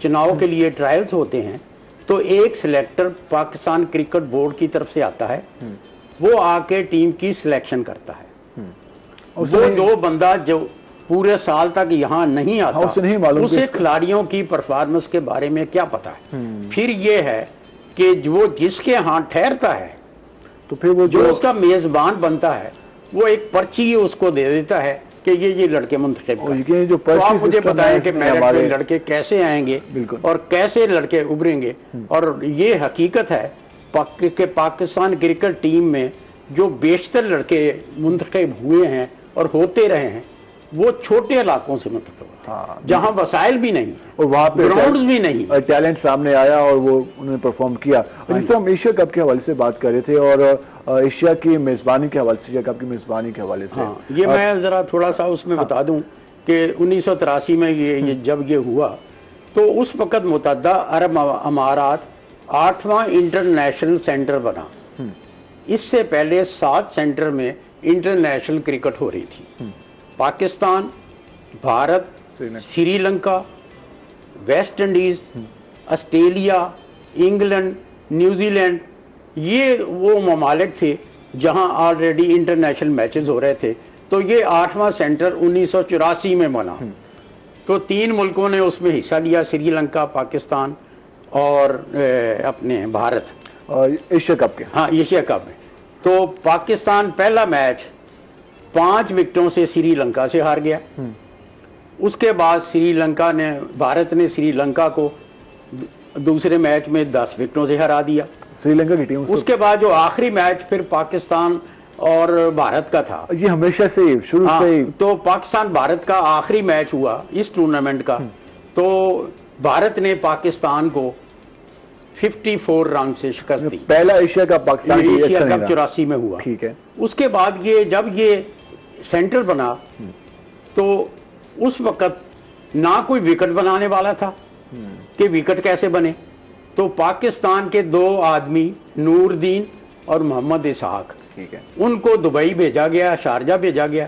چناؤ کے لیے ٹرائلز ہوتے ہیں تو ایک سلیکٹر پاکستان کرکٹ بورڈ کی طرف سے آتا ہے، وہ آ کے ٹیم کی سلیکشن کرتا ہے. وہ جو بندہ جو پورے سال تک یہاں نہیں آتا اسے کھلاڑیوں کی پرفارمنس کے بارے میں کیا پتا ہے. پھر یہ ہے کہ وہ جس کے ہاں ٹھہرتا ہے تو پھر وہ جو اس کا میزبان بنتا ہے وہ ایک پرچی اس کو دے دیتا ہے کہ یہ لڑکے منتخب کریں. تو آپ مجھے بتائیں کہ میرے لڑکے کیسے آئیں گے اور کیسے لڑکے ابھریں گے. اور یہ حقیقت ہے کہ پاکستان کرکٹ ٹیم میں جو بیشتر لڑکے منتخب ہوئے ہیں اور ہوتے رہے ہیں وہ چھوٹے علاقوں سے منتخب ہوتے ہیں جہاں وسائل بھی نہیں اور وہاں پہ گراؤنڈز بھی نہیں، ٹیلنٹ سامنے آیا اور وہ انہوں نے پرفارم کیا. جس سے ہم ایشیا کپ کے حوالے سے بات کر رہے تھے اور ایشیا کی میزبانی کے حوالے سے، ایشیا کپ کی میزبانی کے حوالے سے یہ میں ذرا تھوڑا سا اس میں بتا دوں کہ 1983 میں جب یہ ہوا تو اس وقت متحدہ عرب امارات 8واں انٹرنیشنل سینٹر بنا. اس سے پہلے 7 سینٹر میں انٹرنیشنل کرکٹ ہو رہی تھی. Pakistan, Bharat, Sri Lanka, West Indies, Australia, England, New Zealand, یہ وہ ممالک تھے جہاں آلریڈی انٹرنیشنل میچز ہو رہے تھے. تو یہ 8واں سینٹر 1984 میں بنا. تو 3 ملکوں نے اس میں حصہ لیا، سری لنکا، پاکستان اور اپنے بھارت. اور ایشیا کپ کے ایشیا کپ میں تو پاکستان پہلا میچ 5 وکٹوں سے سری لنکا سے ہار گیا. اس کے بعد بھارت نے سری لنکا کو دوسرے میچ میں 10 وکٹوں سے ہرا دیا، سری لنکا کی ٹیم. اس کے بعد جو آخری میچ پھر پاکستان اور بھارت کا تھا، یہ ہمیشہ سے شروع سے تو پاکستان بھارت کا آخری میچ ہوا اس ٹورنامنٹ کا. تو بھارت نے پاکستان کو 54 رن سے شکست دی. پہلا Asia cup Pakistan Asia cup 84 میں ہوا. ٹھیک ہے. اس کے بعد جب یہ سینٹر بنا تو اس وقت نہ کوئی وکٹ بنانے والا تھا کہ وکٹ کیسے بنے. تو پاکستان کے 2 آدمی نور الدین اور محمد اسحاق، ٹھیک ہے، ان کو دبئی بھیجا گیا، شارجہ بھیجا گیا.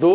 2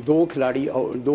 2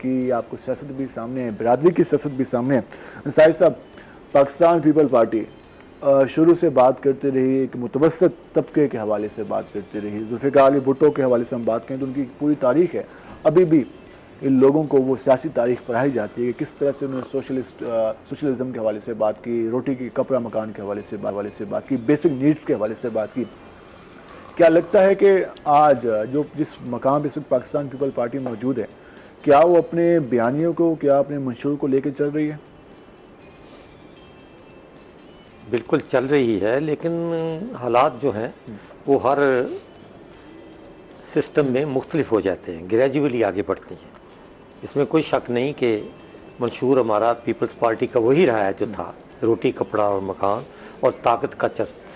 کی آپ کو سیاست بھی سامنے ہے, برادری کی سیاست بھی سامنے ہے. انصاری صاحب, پاکستان پیپل پارٹی شروع سے بات کرتے رہی, ایک متوسط طبقے کے حوالے سے بات کرتے رہی. ذوالفقار علی بھٹو کے حوالے سے ہم بات کریں تو ان کی پوری تاریخ ہے, ابھی بھی ان لوگوں کو وہ سیاسی تاریخ پڑھائی جاتی ہے کہ کس طرح سے انہوں نے سوشلزم کے حوالے سے بات کی, روٹی کی کپڑا مکان کے حوالے سے بات کی, بیسک نیڈز کے حوالے سے بات کی. کیا لگتا ہے کہ آج جو جس مقام پہ صرف پاکستان پیپل پارٹی موجود ہے, کیا وہ اپنے بیانیوں کو, کیا اپنے منشور کو لے کے چل رہی ہے؟ بالکل چل رہی ہے, لیکن حالات جو ہیں وہ ہر سسٹم میں مختلف ہو جاتے ہیں, گریجولی آگے بڑھتے ہیں. اس میں کوئی شک نہیں کہ منشور ہمارا پیپلز پارٹی کا وہی رہا ہے جو تھا, روٹی کپڑا اور مکان اور طاقت کا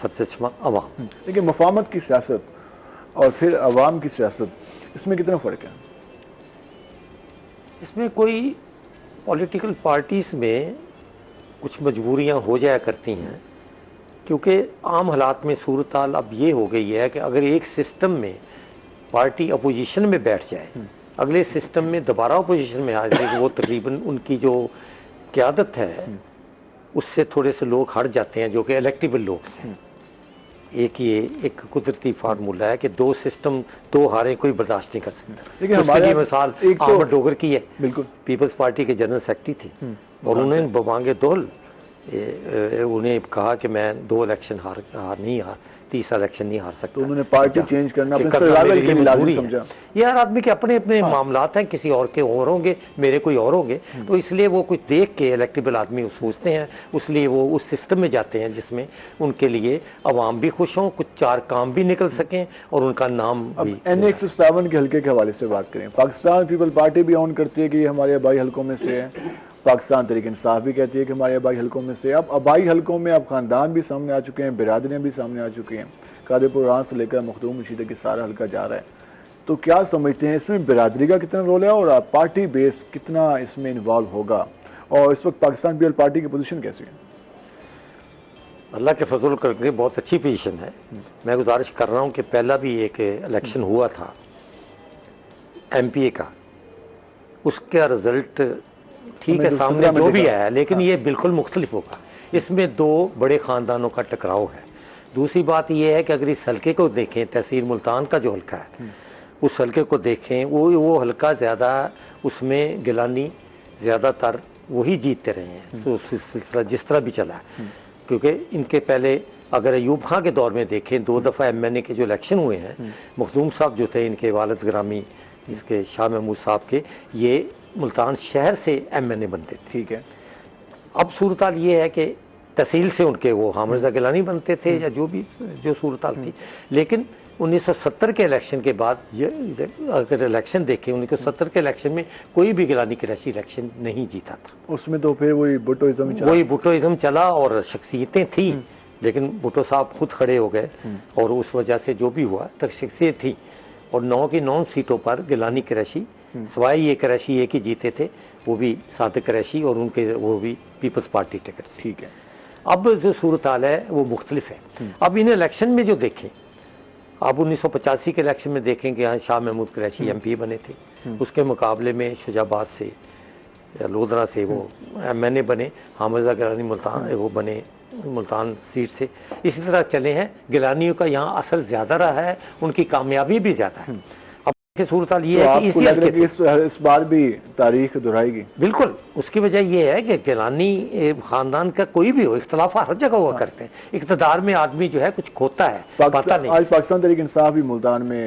سرچشمہ عوام. لیکن مفاہمت کی سیاست اور پھر عوام کی سیاست, اس میں کتنا فرق ہے؟ اس میں کوئی پولیٹیکل پارٹیز میں کچھ مجبوریاں ہو جایا کرتی ہیں, کیونکہ عام حالات میں صورتحال اب یہ ہو گئی ہے کہ اگر ایک سسٹم میں پارٹی اپوزیشن میں بیٹھ جائے, اگلے سسٹم میں دوبارہ اپوزیشن میں آ جائے, وہ تقریباً ان کی جو قیادت ہے اس سے تھوڑے سے لوگ ہٹ جاتے ہیں جو کہ الیکٹیبل لوگ ہیں. ایک قدرتی فارمولہ ہے کہ دو سسٹم, دو ہاریں کوئی برداشت نہیں کر سکتا. لیکن ہماری مثال احمد ڈوگر کی ہے, بالکل پیپلز پارٹی کے جنرل سیکرٹری تھے, اور انہوں نے ببانگ دول انہیں کہا کہ میں 2 الیکشن تیسرا الیکشن نہیں ہار سکتا. انہوں نے پارٹی چینج کرنا لازمی سمجھا. یہ ہر آدمی کے اپنے اپنے معاملات ہیں, کسی اور کے اور ہوں گے, میرے کوئی اور ہوں گے, تو اس لیے وہ کچھ دیکھ کے الیکٹیبل آدمی سوچتے ہیں, اس لیے وہ اس سسٹم میں جاتے ہیں جس میں ان کے لیے عوام بھی خوش ہوں, کچھ 4 کام بھی نکل سکیں اور ان کا نام بھی. N157 کے حلقے کے حوالے سے بات کریں, پاکستان پیپل پارٹی بھی آن کرتی ہے کہ یہ ہمارے آبائی حلقوں میں سے ہے, پاکستان تحریک انصاف بھی کہتی ہے کہ ہمارے آبائی حلقوں میں سے. اب آبائی حلقوں میں اب خاندان بھی سامنے آ چکے ہیں, برادریاں بھی سامنے آ چکی ہیں, قادر پوران سے لے کر مخدوم مشیدہ کی سارا حلقہ جا رہا ہے. تو کیا سمجھتے ہیں اس میں برادری کا کتنا رول ہے اور پارٹی بیس کتنا اس میں انوالو ہوگا, اور اس وقت پاکستان پیپل پارٹی کی پوزیشن کیسی ہے؟ اللہ کے فضل کر کے بہت اچھی پوزیشن ہے. میں گزارش کر رہا ہوں کہ پہلا بھی ایک الیکشن ہوا تھا MP کا, اس کا رزلٹ ٹھیک ہے سامنے جو بھی آیا ہے, لیکن یہ بالکل مختلف ہوگا. اس میں 2 بڑے خاندانوں کا ٹکراؤ ہے. دوسری بات یہ ہے کہ اگر اس حلقے کو دیکھیں, تحصیل ملتان کا جو حلقہ ہے اس حلقے کو دیکھیں, وہ حلقہ زیادہ, اس میں گیلانی زیادہ تر وہی جیتتے رہے ہیں, تو سلسلہ جس طرح بھی چلا ہے. کیونکہ ان کے پہلے اگر ایوب خان کے دور میں دیکھیں 2 دفعہ MNA کے جو الیکشن ہوئے ہیں, مخدوم صاحب جو تھے ان کے والد گرامی اس کے شاہ محمود صاحب کے, یہ ملتان شہر سے MNA بنتے تھے. ٹھیک ہے. اب صورتحال یہ ہے کہ تحصیل سے ان کے وہ حامد رضا گیلانی بنتے تھے یا جو صورتحال تھی, لیکن 1970 کے الیکشن کے بعد اگر الیکشن دیکھیں 1970 کے الیکشن میں کوئی بھی گیلانی قریشی الیکشن نہیں جیتا تھا. اس میں تو پھر وہی بھٹوازم چلا اور شخصیتیں تھیں, لیکن بھٹو صاحب خود کھڑے ہو گئے اور اس وجہ سے جو بھی ہوا تک شخصیت تھی, اور 9 کی 9 سیٹوں پر گیلانی قریشی سوائے یہ قریشی ایک ہی جیتے تھے, وہ بھی صادق قریشی, اور ان کے وہ بھی پیپلز پارٹی ٹکٹ. ٹھیک ہے. اب جو صورتحال ہے وہ مختلف ہے. اب ان الیکشن میں جو دیکھیں, اب 1985 کے الیکشن میں دیکھیں کہ شاہ محمود قریشی MP بنے تھے, اس کے مقابلے میں شجاع آباد سے یا لودھرا سے وہ MNA بنے, حامد رضا گیلانی ملتان وہ بنے ملتان سیٹ سے. اسی طرح چلے ہیں, گیلانیوں کا یہاں اثر زیادہ رہا ہے, ان کی کامیابی بھی زیادہ ہے. اب صورتحال یہ ہے کہ اس بار بھی تاریخ دہرائے گی. بالکل. اس کی وجہ یہ ہے کہ گیلانی خاندان کا کوئی بھی ہو, اختلاف ہر جگہ ہوا کرتے ہیں, اقتدار میں آدمی جو ہے کچھ کھوتا ہے, پتہ نہیں. آج پاکستان تحریک انصاف بھی ملتان میں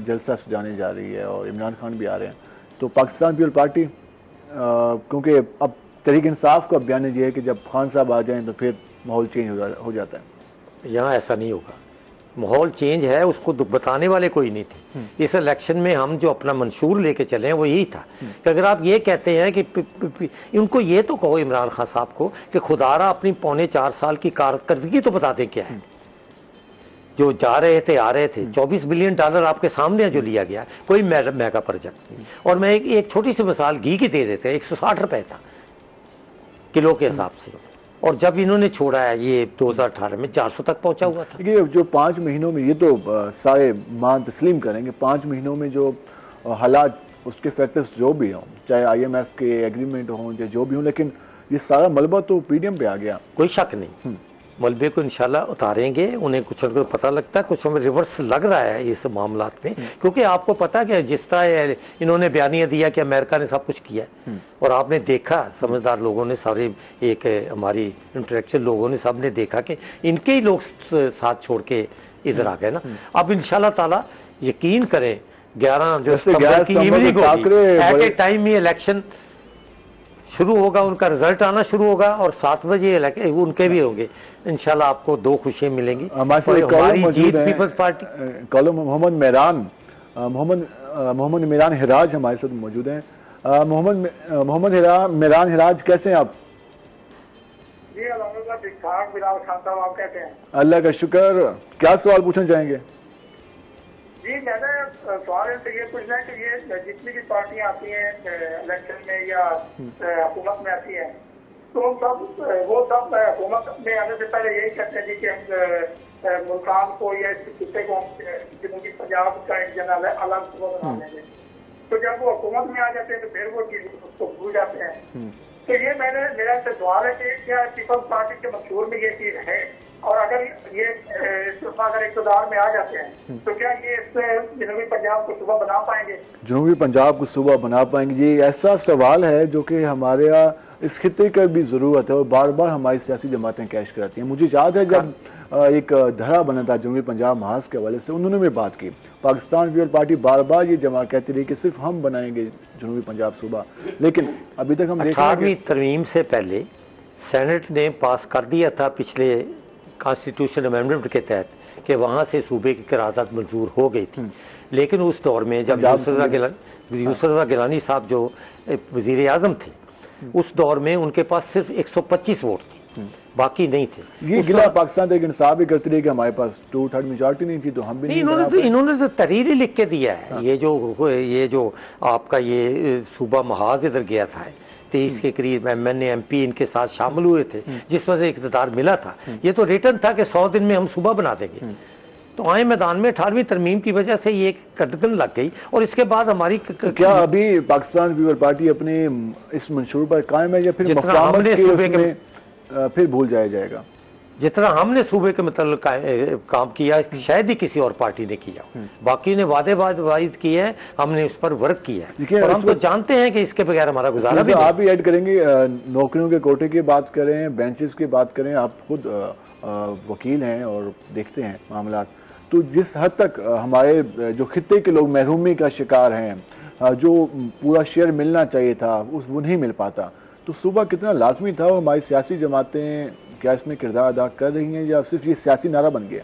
جلسہ سجانے جا رہی ہے اور عمران خان بھی آ رہے ہیں, تو پاکستان پیپل پارٹی کیونکہ اب تحریک انصاف کا بیان یہ ہے کہ جب خان صاحب آ جائیں تو پھر ماحول چینج ہو جاتا ہے. یہاں ایسا نہیں ہوگا. ماحول چینج ہے اس کو بتانے والے کوئی نہیں تھے. اس الیکشن میں ہم جو اپنا منشور لے کے چلے ہیں وہ یہی تھا کہ اگر آپ یہ کہتے ہیں کہ ان کو یہ تو کہو عمران خان صاحب کو کہ خدارا اپنی 4.25 سال کی کارکردگی تو بتا دیں کیا ہے. جو جا رہے تھے آ رہے تھے, $24 بلین آپ کے سامنے جو لیا گیا, کوئی میگا پروجیکٹ نہیں. اور میں ایک چھوٹی سی مثال گھی کی دے دیتے ہیں, 160 روپے تھا کلو کے حساب سے, اور جب انہوں نے چھوڑا ہے یہ 2018 میں 400 تک پہنچا ہوا تھا. جو 5 مہینوں میں, یہ تو سارے مان تسلیم کریں گے, 5 مہینوں میں جو حالات اس کے فیکٹرز جو بھی ہوں، چاہے IMF کے ایگریمنٹ ہوں یا جو بھی ہوں، لیکن یہ سارا ملبہ تو PDM پہ آ گیا. کوئی شک نہیں، ملبے کو انشاءاللہ اتاریں گے. انہیں کچھ ان کو پتہ لگتا ہے، کچھ ہمیں ریورس لگ رہا ہے اس معاملات میں، کیونکہ آپ کو پتا کہ جس طرح انہوں نے بیانیہ دیا کہ امریکہ نے سب کچھ کیا ہے، اور آپ نے دیکھا سمجھدار لوگوں نے سارے، ایک ہماری انٹریکشن لوگوں نے سب نے دیکھا کہ ان کے ہی لوگ ساتھ چھوڑ کے ادھر آ گئے نا. اب انشاءاللہ تعالی یقین کریں 11 جو ستمبر کی ایوننگ ہوگی، ایٹ اے ٹائم یہ الیکشن شروع ہوگا، ان کا رزلٹ آنا شروع ہوگا، اور 7 بجے ان کے بھی ہوں گے. انشاءاللہ آپ کو 2 خوشیاں ملیں گی. ہماری جیت پیپلز پارٹی کالم محمد میران ہراج ہمارے ساتھ موجود ہیں. محمد میران ہراج، کیسے ہیں آپ؟ جی الحمدللہ ٹھیک ٹھاک. بلال خان صاحب آپ کہتے ہیں؟ اللہ کا شکر. کیا سوال پوچھنا چاہیں گے؟ جی میں نے سوال ان سے یہ پوچھنا ہے کہ یہ جتنی بھی پارٹیاں آتی ہیں الیکشن میں یا حکومت میں آتی ہیں، تو وہ سب حکومت میں آنے سے پہلے یہی کہتے ہیں جی کہ ہم ملتان کو یا اس خطے کو جنوبی پنجاب کا ایک جنرل الگ صوبہ بنا دیں گے. تو جب وہ حکومت میں آ جاتے ہیں تو پھر وہ چیز اس کو بھول جاتے ہیں. تو یہ میرا ان سے سوال ہے کہ کیا پیپلز پارٹی کے منشور میں یہ چیز ہے، اور اگر یہ اگر اقتدار میں آ جاتے ہیں تو کیا یہ اس سے جنوبی پنجاب کو صوبہ بنا پائیں گے؟ جنوبی پنجاب کو صوبہ بنا پائیں گے؟ یہ ایسا سوال ہے جو کہ ہمارے یہاں اس خطے کا بھی ضرورت ہے، اور بار بار ہماری سیاسی جماعتیں کیش کراتی ہیں. مجھے یاد ہے جب ایک دھڑا بنا تھا جنوبی پنجاب محاذ کے حوالے سے، انہوں نے بھی بات کی. پاکستان پیپل پارٹی بار بار یہ جماعت کہتی رہی کہ صرف ہم بنائیں گے جنوبی پنجاب صوبہ، لیکن ابھی تک ہم دیکھ رہے ہیں 18ویں ترمیم سے پہلے سینٹ نے پاس کر دیا تھا پچھلے کانسٹیٹیوشن امینڈمنٹ کے تحت کہ وہاں سے صوبے کی قرارداد منظور ہو گئی تھی. لیکن اس دور میں جب یوسف رضا گیلانی صاحب جو وزیر اعظم تھے، اس دور میں ان کے پاس صرف 125 ووٹ تھے، باقی نہیں تھے. یہ گلا پاکستان ایک انصاف بھی کرتی رہی کہ ہمارے پاس 2/3 میجارٹی نہیں تھی تو ہم بھی نہیں. انہوں نے تو تحریر ہی لکھ کے دیا ہے. یہ جو آپ کا یہ صوبہ محاذ ادھر گیا تھا 23 کے قریب MN MP ان کے ساتھ شامل ہوئے تھے، جس وجہ سے اقتدار ملا تھا. یہ تو ریٹن تھا کہ 100 دن میں ہم صوبہ بنا دیں گے. تو آئے میدان میں 18ویں ترمیم کی وجہ سے یہ کٹگن لگ گئی، اور اس کے بعد ہماری کیا ابھی پاکستان پیپل پارٹی اپنے اس منشور پر قائم ہے یا پھر پھر بھول جائے گا؟ جتنا ہم نے صوبے کے متعلق کام کیا شاید ہی کسی اور پارٹی نے کیا. باقی نے وعدے وائد کیے ہیں، ہم نے اس پر ورک کیا ہے، اور ہم تو جانتے ہیں کہ اس کے بغیر ہمارا گزارا بھی نہیں. آپ ہی ایڈ کریں گے، نوکریوں کے کوٹے کی بات کریں، بینچز کی بات کریں، آپ خود وکیل ہیں اور دیکھتے ہیں معاملات. تو جس حد تک ہمارے جو خطے کے لوگ محرومی کا شکار ہیں، جو پورا شیئر ملنا چاہیے تھا وہ نہیں مل پاتا، تو صوبہ کتنا لازمی تھا. اور ہماری سیاسی جماعتیں کیا اس میں کردار ادا کر رہی ہیں یا صرف یہ سیاسی نعرہ بن گیا؟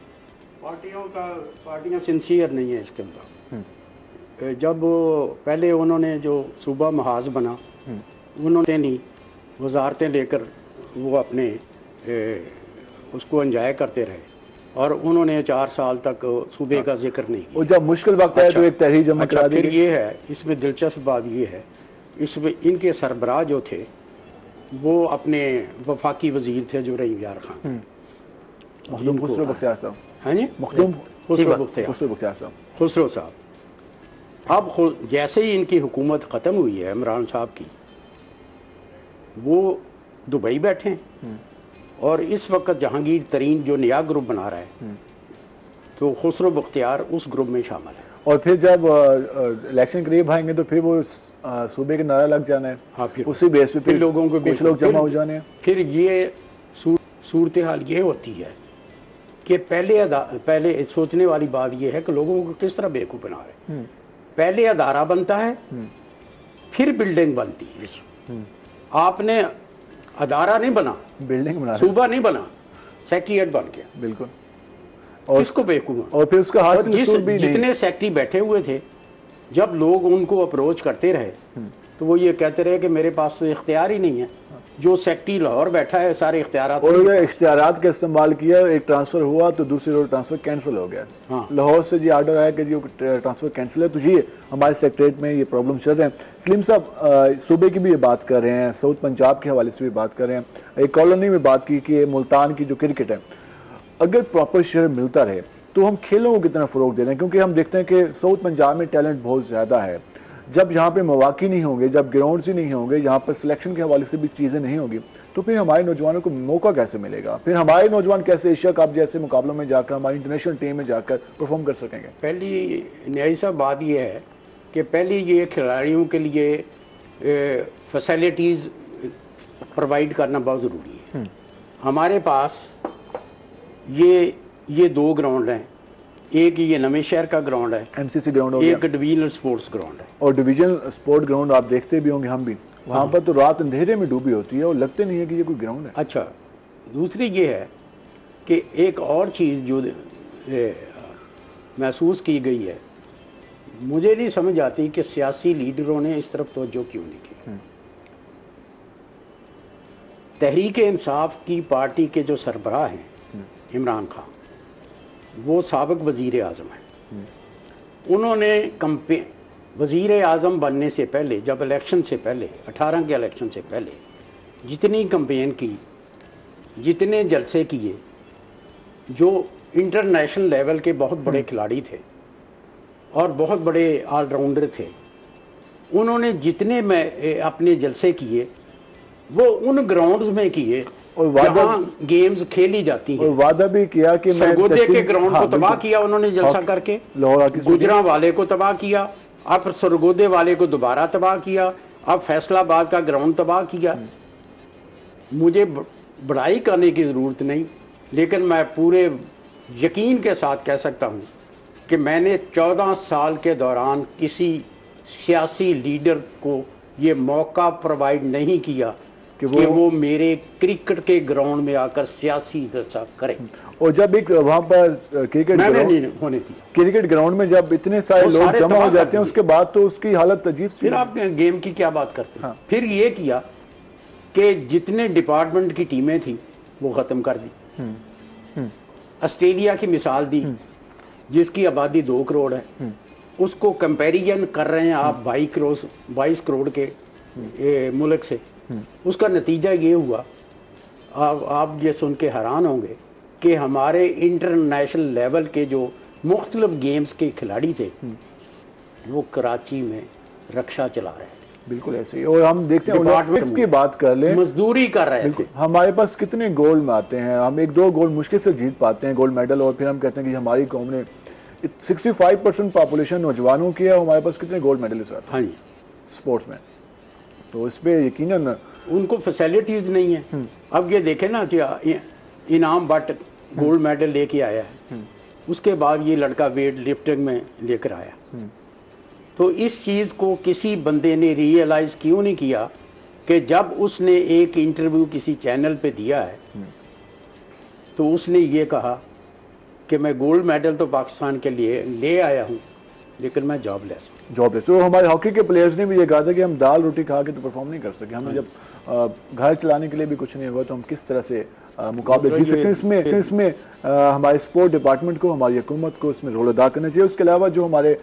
پارٹیاں سنسیئر نہیں ہیں اس کے اندر. جب پہلے انہوں نے جو صوبہ محاذ بنا، انہوں نے نہیں وزارتیں لے کر وہ اپنے اس کو انجوائے کرتے رہے، اور انہوں نے 4 سال تک صوبے کا ذکر نہیں کیا. اور جب مشکل وقت ہے تو ایک تحریک جمع کرا دی. پھر یہ ہے اس میں دلچسپ بات یہ ہے، اس میں ان کے سربراہ جو تھے وہ اپنے وفاقی وزیر تھے جو رحیم یار خان، مخدوم خسرو بختیار صاحب. ہاں جی، مخدوم خسرو بختیار صاحب. اب جیسے ہی ان کی حکومت ختم ہوئی ہے عمران صاحب کی، وہ دبئی بیٹھے ہیں، اور اس وقت جہانگیر ترین جو نیا گروپ بنا رہا ہے تو خسرو بختیار اس گروپ میں شامل ہے. اور پھر جب الیکشن قریب آئیں گے تو پھر وہ صوبے کے نعرہ لگ جانا ہے. ہاں، پھر اسی بیس پہ لوگوں کو کچھ لوگ جمع ہو جانے ہیں. پھر یہ صورتحال یہ ہوتی ہے کہ پہلے سوچنے والی بات یہ ہے کہ لوگوں کو کس طرح بیوقوف بنا رہے. پہلے ادارہ بنتا ہے، پھر بلڈنگ بنتی ہے. آپ نے ادارہ نہیں بنا، بلڈنگ بنا، صوبہ نہیں بنا، سیکریٹریٹ بن گیا. بالکل. اور اس کو بیوقوف، اور پھر اس کا ہاتھ جتنے سیکٹری بیٹھے ہوئے تھے، جب لوگ ان کو اپروچ کرتے رہے تو وہ یہ کہتے رہے کہ میرے پاس تو اختیار ہی نہیں ہے. جو سیکٹری لاہور بیٹھا ہے سارے اختیارات، اور اختیارات کا استعمال کیا. ایک ٹرانسفر ہوا تو دوسری روز ٹرانسفر کینسل ہو گیا. لاہور سے جی آرڈر آیا کہ جی ٹرانسفر کینسل ہے. تو جی ہمارے سیکٹریٹ میں یہ پرابلم چل رہے ہیں. سلیم صاحب صوبے کی بھی یہ بات کر رہے ہیں، ساؤتھ پنجاب کے حوالے سے بھی بات کر رہے ہیں. ایک کالونی میں بات کی کہ ملتان کی جو کرکٹ ہے، اگر پراپر شیئر ملتا رہے تو ہم کھیلوں کو کتنا فروغ دے رہے ہیں، کیونکہ ہم دیکھتے ہیں کہ ساؤتھ پنجاب میں ٹیلنٹ بہت زیادہ ہے. جب یہاں پہ مواقع نہیں ہوں گے, جب گراؤنڈز ہی نہیں ہوں گے, یہاں پر سلیکشن کے حوالے سے بھی چیزیں نہیں ہوگی, تو پھر ہمارے نوجوانوں کو موقع کیسے ملے گا؟ پھر ہمارے نوجوان کیسے ایشیا کپ جیسے مقابلوں میں جا کر ہماری انٹرنیشنل ٹیم میں جا کر پرفارم کر سکیں گے؟ پہلی نیائی صاحب بات یہ ہے کہ پہلی یہ کھلاڑیوں کے لیے فیسلٹیز پرووائڈ کرنا بہت ضروری ہے. ہمارے پاس یہ 2 گراؤنڈ ہیں, ایک یہ نویں شہر کا گراؤنڈ ہے, MCC گراؤنڈ ہو گیا, ایک ڈویژنل سپورٹس گراؤنڈ ہے. اور ڈویژنل سپورٹ گراؤنڈ آپ دیکھتے بھی ہوں گے, ہم بھی وہاں پر تو رات اندھیرے میں ڈوبی ہوتی ہے اور لگتے نہیں ہے کہ یہ کوئی گراؤنڈ ہے. اچھا, دوسری یہ ہے کہ ایک اور چیز جو محسوس کی گئی ہے, مجھے نہیں سمجھ آتی کہ سیاسی لیڈروں نے اس طرف توجہ کیوں نہیں کی. تحریک انصاف کی پارٹی کے جو سربراہ ہیں عمران خان, وہ سابق وزیر اعظم ہیں. انہوں نے وزیر اعظم بننے سے پہلے, جب الیکشن سے پہلے 18 کے الیکشن سے پہلے جتنی کمپین کی, جتنے جلسے کیے, جو انٹرنیشنل لیول کے بہت بڑے کھلاڑی تھے اور بہت بڑے آل راؤنڈر تھے, انہوں نے جتنے میں اپنے جلسے کیے وہ ان گراؤنڈز میں کیے اور وہاں گیمز کھیلی جاتی ہیں. اور وعدہ بھی کیا کہ سرگودے کے گراؤنڈ کو تباہ کیا انہوں نے جلسہ کر کے, گجراں والے کو تباہ کیا, اب سرگودے والے کو دوبارہ تباہ کیا, اب فیصل آباد کا گراؤنڈ تباہ کیا. مجھے بڑائی کرنے کی ضرورت نہیں, لیکن میں پورے یقین کے ساتھ کہہ سکتا ہوں کہ میں نے 14 سال کے دوران کسی سیاسی لیڈر کو یہ موقع پرووائڈ نہیں کیا کہ وہ میرے کرکٹ کے گراؤنڈ میں آ کر سیاسی جلسہ کرے. اور جب ایک وہاں پر کرکٹ گراؤنڈ میں جب اتنے سارے لوگ جمع ہو جاتے ہیں, اس کے بعد تو اس کی حالت عجیب سی. پھر آپ گیم کی کیا بات کرتے ہیں؟ پھر یہ کیا کہ جتنے ڈپارٹمنٹ کی ٹیمیں تھیں وہ ختم کر دی. آسٹریلیا کی مثال دی جس کی آبادی 2 کروڑ ہے, اس کو کمپیریزن کر رہے ہیں آپ 22 کروڑ کے ملک سے. اس کا نتیجہ یہ ہوا, آپ یہ سن کے حیران ہوں گے کہ ہمارے انٹرنیشنل لیول کے جو مختلف گیمز کے کھلاڑی تھے وہ کراچی میں رکشا چلا رہے تھے. بالکل ایسے ہی. اور ہم دیکھتے ہیں اولمپکس کی بات کر لیں, مزدوری کر رہے تھے. ہمارے پاس کتنے گولڈ میں آتے ہیں, ہم 1-2 گولڈ مشکل سے جیت پاتے ہیں گولڈ میڈل, اور پھر ہم کہتے ہیں کہ ہماری قوم نے 65% پاپولیشن نوجوانوں کی ہے, ہمارے پاس کتنے گولڈ میڈلسٹ آتے ہیں. ہاں جی, اسپورٹس میں. تو اس پہ یقیناً ان کو فیسلٹیز نہیں ہیں. اب یہ دیکھیں نا کہ انعام بٹ گولڈ میڈل لے کے آیا ہے, اس کے بعد یہ لڑکا ویٹ لفٹنگ میں لے کر آیا. تو اس چیز کو کسی بندے نے ریئلائز کیوں نہیں کیا کہ جب اس نے ایک انٹرویو کسی چینل پہ دیا ہے تو اس نے یہ کہا کہ میں گولڈ میڈل تو پاکستان کے لیے لے آیا ہوں لیکن میں جاب لیس ہوں. تو ہمارے ہاکی کے پلیئرز نے بھی یہ کہا تھا کہ ہم دال روٹی کھا کے تو پرفارم نہیں کر سکے, ہمیں جب گھر چلانے کے لیے بھی کچھ نہیں ہوگا تو ہم کس طرح سے مقابلے جیت سکتے ہیں. اس میں ہمارے اسپورٹ ڈپارٹمنٹ کو, ہماری حکومت کو اس میں رول ادا کرنا چاہیے. اس کے علاوہ جو ہمارے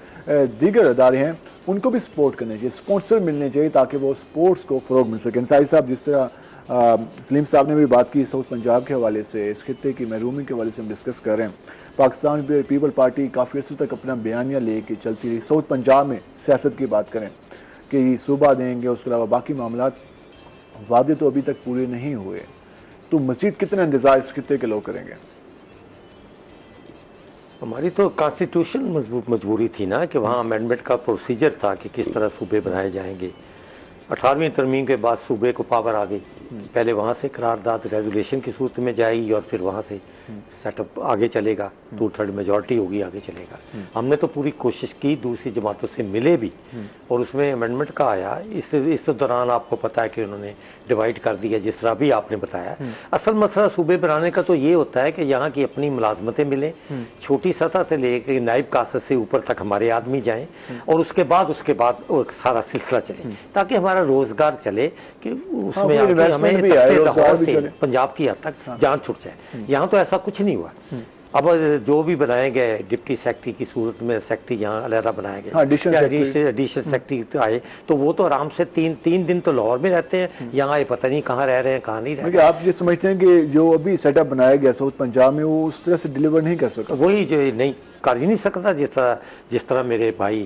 دیگر ادارے ہیں ان کو بھی سپورٹ کرنا چاہیے, اسپانسر ملنے چاہیے تاکہ وہ اسپورٹس کو فروغ مل سکے. انصاری صاحب, جس طرح سلیم صاحب نے بھی بات کی ساؤتھ پنجاب کے حوالے سے, اس خطے کی محرومی کے حوالے سے ہم ڈسکس کر رہے ہیں. پاکستان پیپل پارٹی کافی عرصے تک اپنا بیانیہ لے کے چلتی رہی. ساؤتھ پنجاب میں سیاست کی بات کریں کہ صوبہ دیں گے, اس کے علاوہ باقی معاملات وعدے تو ابھی تک پورے نہیں ہوئے, تو مزید کتنے انتظار اس خطے کے لوگ کریں گے؟ ہماری تو کانسٹیٹیوشن مجبوری تھی نا کہ وہاں امینڈمنٹ کا پروسیجر تھا کہ کس طرح صوبے بنائے جائیں گے. 18ویں ترمیم کے بعد صوبے کو پاور آ گئی, پہلے وہاں سے قرارداد ریزولیشن کی صورت میں جائے گی اور پھر وہاں سے سیٹ اپ آگے چلے گا, 2/3 میجورٹی ہوگی, آگے چلے گا. ہم نے تو پوری کوشش کی, دوسری جماعتوں سے ملے بھی, اور اس میں امینڈمنٹ کا آیا. اس دوران آپ کو پتا ہے کہ انہوں نے ڈیوائڈ کر دیا جس طرح بھی آپ نے بتایا. اصل مسئلہ صوبے بنانے کا تو یہ ہوتا ہے کہ یہاں کی اپنی ملازمتیں ملیں, چھوٹی سطح سے لے کے نائب کاسد سے اوپر تک ہمارے آدمی جائیں, اور اس کے بعد سارا سلسلہ چلے تاکہ ہمارا روزگار چلے, کہ اس میں ہمیں لاہور سے پنجاب کی حد تک جان چھٹ جائے. یہاں تو ایسا کچھ نہیں ہوا. اب جو بھی بنائے گئے ڈپٹی سیکٹری کی صورت میں, سیکٹری یہاں علیحدہ بنائے گئے, ایڈیشنل سیکٹری آئے, تو وہ تو آرام سے 3 دن تو لاہور میں رہتے ہیں, یہاں یہ پتہ نہیں کہاں رہ رہے ہیں کہاں نہیں رہ رہے. آپ یہ سمجھتے ہیں کہ جو ابھی سیٹ اپ بنایا گیا ساؤتھ پنجاب میں وہ اس طرح سے ڈیلیور نہیں کر سکتا؟ وہی جو نہیں کر ہی نہیں سکتا جس طرح میرے بھائی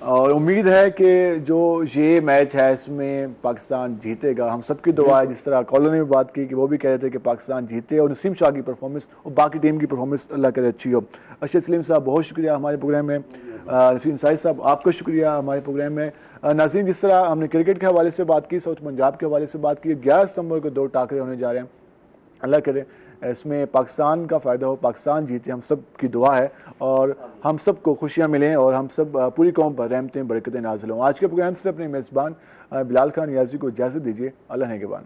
اور امید ہے کہ جو یہ میچ ہے اس میں پاکستان جیتے گا. ہم سب کی دعا ہے, جس طرح کالر نے بھی بات کی کہ وہ بھی کہہ رہے تھے کہ پاکستان جیتے اور نسیم شاہ کی پرفارمنس اور باقی ٹیم کی پرفارمنس اللہ کرے اچھی ہو. ارشد سلیم صاحب بہت شکریہ ہمارے پروگرام میں. نسیم سائز صاحب آپ کا شکریہ ہمارے پروگرام میں. ناظرین, جس طرح ہم نے کرکٹ کے حوالے سے بات کی, ساؤتھ پنجاب کے حوالے سے بات کی, 11 ستمبر کو 2 ٹاکرے ہونے جا رہے ہیں. اللہ کرے اس میں پاکستان کا فائدہ ہو, پاکستان جیتے, ہم سب کی دعا ہے اور ہم سب کو خوشیاں ملیں اور ہم سب پوری قوم پر رحمتیں برکتیں نازل ہوں. آج کے پروگرام سے اپنے میزبان بلال خان نیازی کو اجازت دیجیے. اللہ نگہبان.